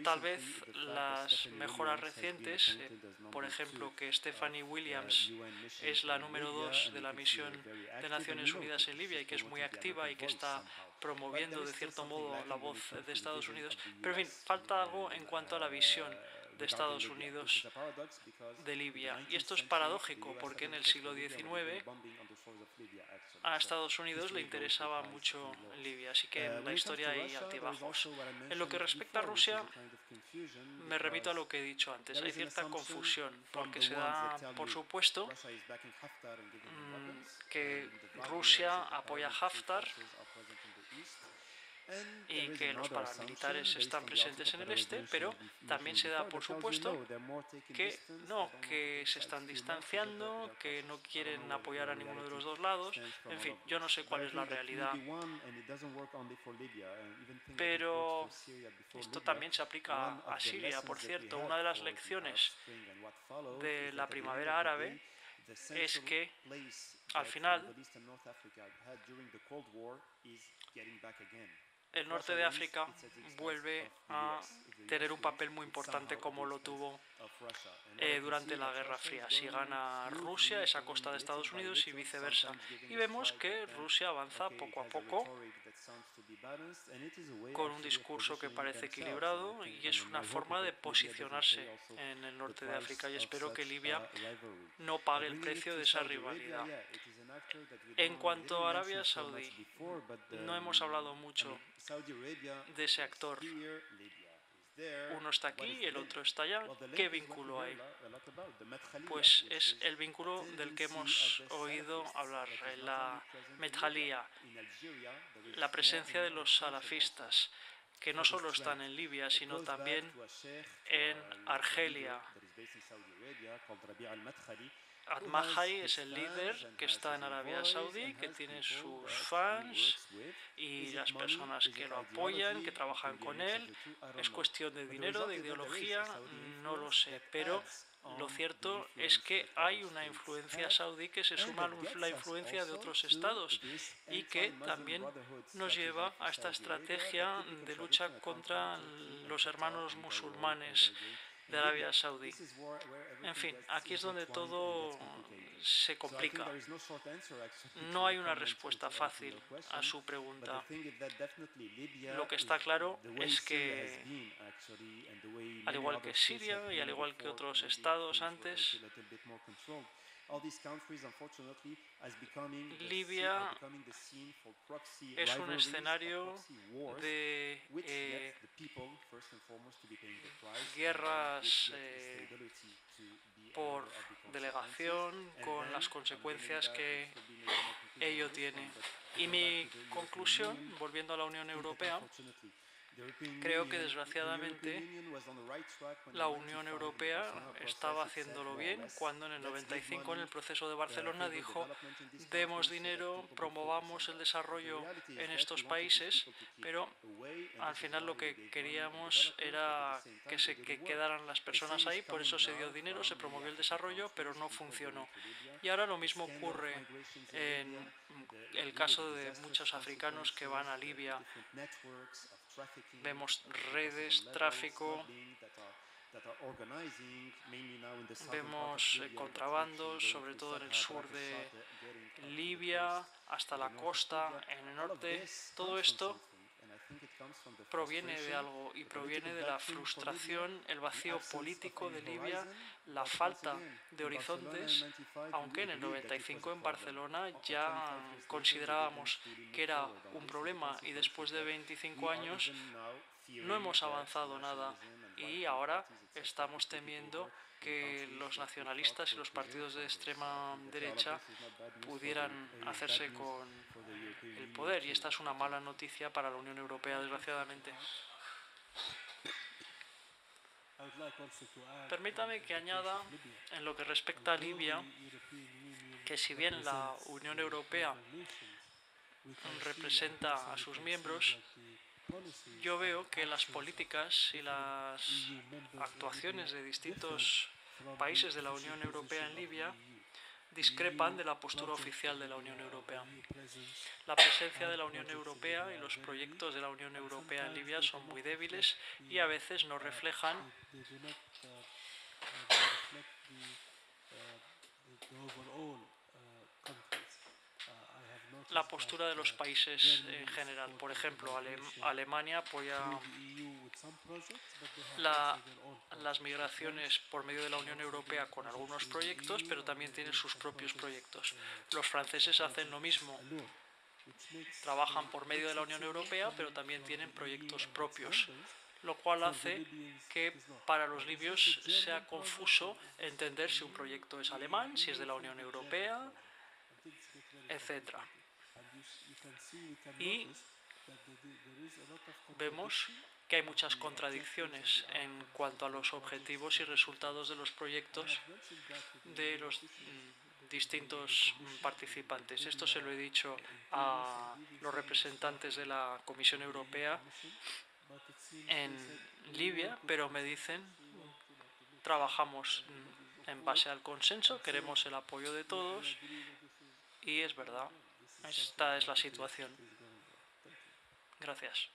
Tal vez las mejoras recientes, por ejemplo, que Stephanie Williams es la número 2 de la misión de Naciones Unidas en Libia y que es muy activa y que está promoviendo de cierto modo la voz de Estados Unidos, pero en fin, falta algo en cuanto a la visión de Estados Unidos de Libia. Y esto es paradójico porque en el siglo XIX a Estados Unidos le interesaba mucho Libia, así que en la historia hay altibajos. En lo que respecta a Rusia, me remito a lo que he dicho antes. Hay cierta confusión porque se da por supuesto que Rusia apoya a Haftar y que los paramilitares están presentes en el este, pero también se da por supuesto que se están distanciando, que no quieren apoyar a ninguno de los dos lados. En fin, yo no sé cuál es la realidad, pero esto también se aplica a Siria. Por cierto, una de las lecciones de la primavera árabe es que al final el norte de África vuelve a tener un papel muy importante como lo tuvo durante la Guerra Fría. Si gana Rusia, es a costa de Estados Unidos y viceversa. Y vemos que Rusia avanza poco a poco con un discurso que parece equilibrado y es una forma de posicionarse en el norte de África, y espero que Libia no pague el precio de esa rivalidad. En cuanto a Arabia Saudí, no hemos hablado mucho de ese actor. Uno está aquí y el otro está allá. ¿Qué vínculo hay? Pues es el vínculo del que hemos oído hablar, la Medjalía, la presencia de los salafistas, que no solo están en Libia, sino también en Argelia. Al-Mahari es el líder que está en Arabia Saudí, que tiene sus fans y las personas que lo apoyan, que trabajan con él. ¿Es cuestión de dinero, de ideología? No lo sé, pero lo cierto es que hay una influencia saudí que se suma a la influencia de otros estados y que también nos lleva a esta estrategia de lucha contra los hermanos musulmanes de Arabia Saudí. En fin, aquí es donde todo se complica. No hay una respuesta fácil a su pregunta. Lo que está claro es que, al igual que Siria y al igual que otros estados antes, Libia es un escenario de guerras por delegación, con las consecuencias que ello tiene. Y mi conclusión, volviendo a la Unión Europea, creo que desgraciadamente la Unión Europea estaba haciéndolo bien cuando en el 95 en el proceso de Barcelona dijo: demos dinero, promovamos el desarrollo en estos países, pero al final lo que queríamos era que quedaran las personas ahí, por eso se dio dinero, se promovió el desarrollo, pero no funcionó. Y ahora lo mismo ocurre en el caso de muchos africanos que van a Libia. Vemos redes, tráfico, vemos contrabandos, sobre todo en el sur de Libia, hasta la costa, en el norte. Todo esto proviene de algo y proviene de la frustración, el vacío político de Libia, la falta de horizontes, aunque en el 95 en Barcelona ya considerábamos que era un problema y después de 25 años no hemos avanzado nada y ahora estamos temiendo que los nacionalistas y los partidos de extrema derecha pudieran hacerse con el poder, y esta es una mala noticia para la Unión Europea, desgraciadamente. Permítame que añada, en lo que respecta a Libia, que si bien la Unión Europea representa a sus miembros, yo veo que las políticas y las actuaciones de distintos países de la Unión Europea en Libia discrepan de la postura oficial de la Unión Europea. La presencia de la Unión Europea y los proyectos de la Unión Europea en Libia son muy débiles y a veces no reflejan la postura de los países en general. Por ejemplo, Alemania apoya las migraciones por medio de la Unión Europea con algunos proyectos, pero también tiene sus propios proyectos. Los franceses hacen lo mismo. Trabajan por medio de la Unión Europea, pero también tienen proyectos propios, lo cual hace que para los libios sea confuso entender si un proyecto es alemán, si es de la Unión Europea, etc. Y vemos que hay muchas contradicciones en cuanto a los objetivos y resultados de los proyectos de los distintos participantes. Esto se lo he dicho a los representantes de la Comisión Europea en Libia, pero me dicen: trabajamos en base al consenso, queremos el apoyo de todos, y es verdad, esta es la situación. Gracias.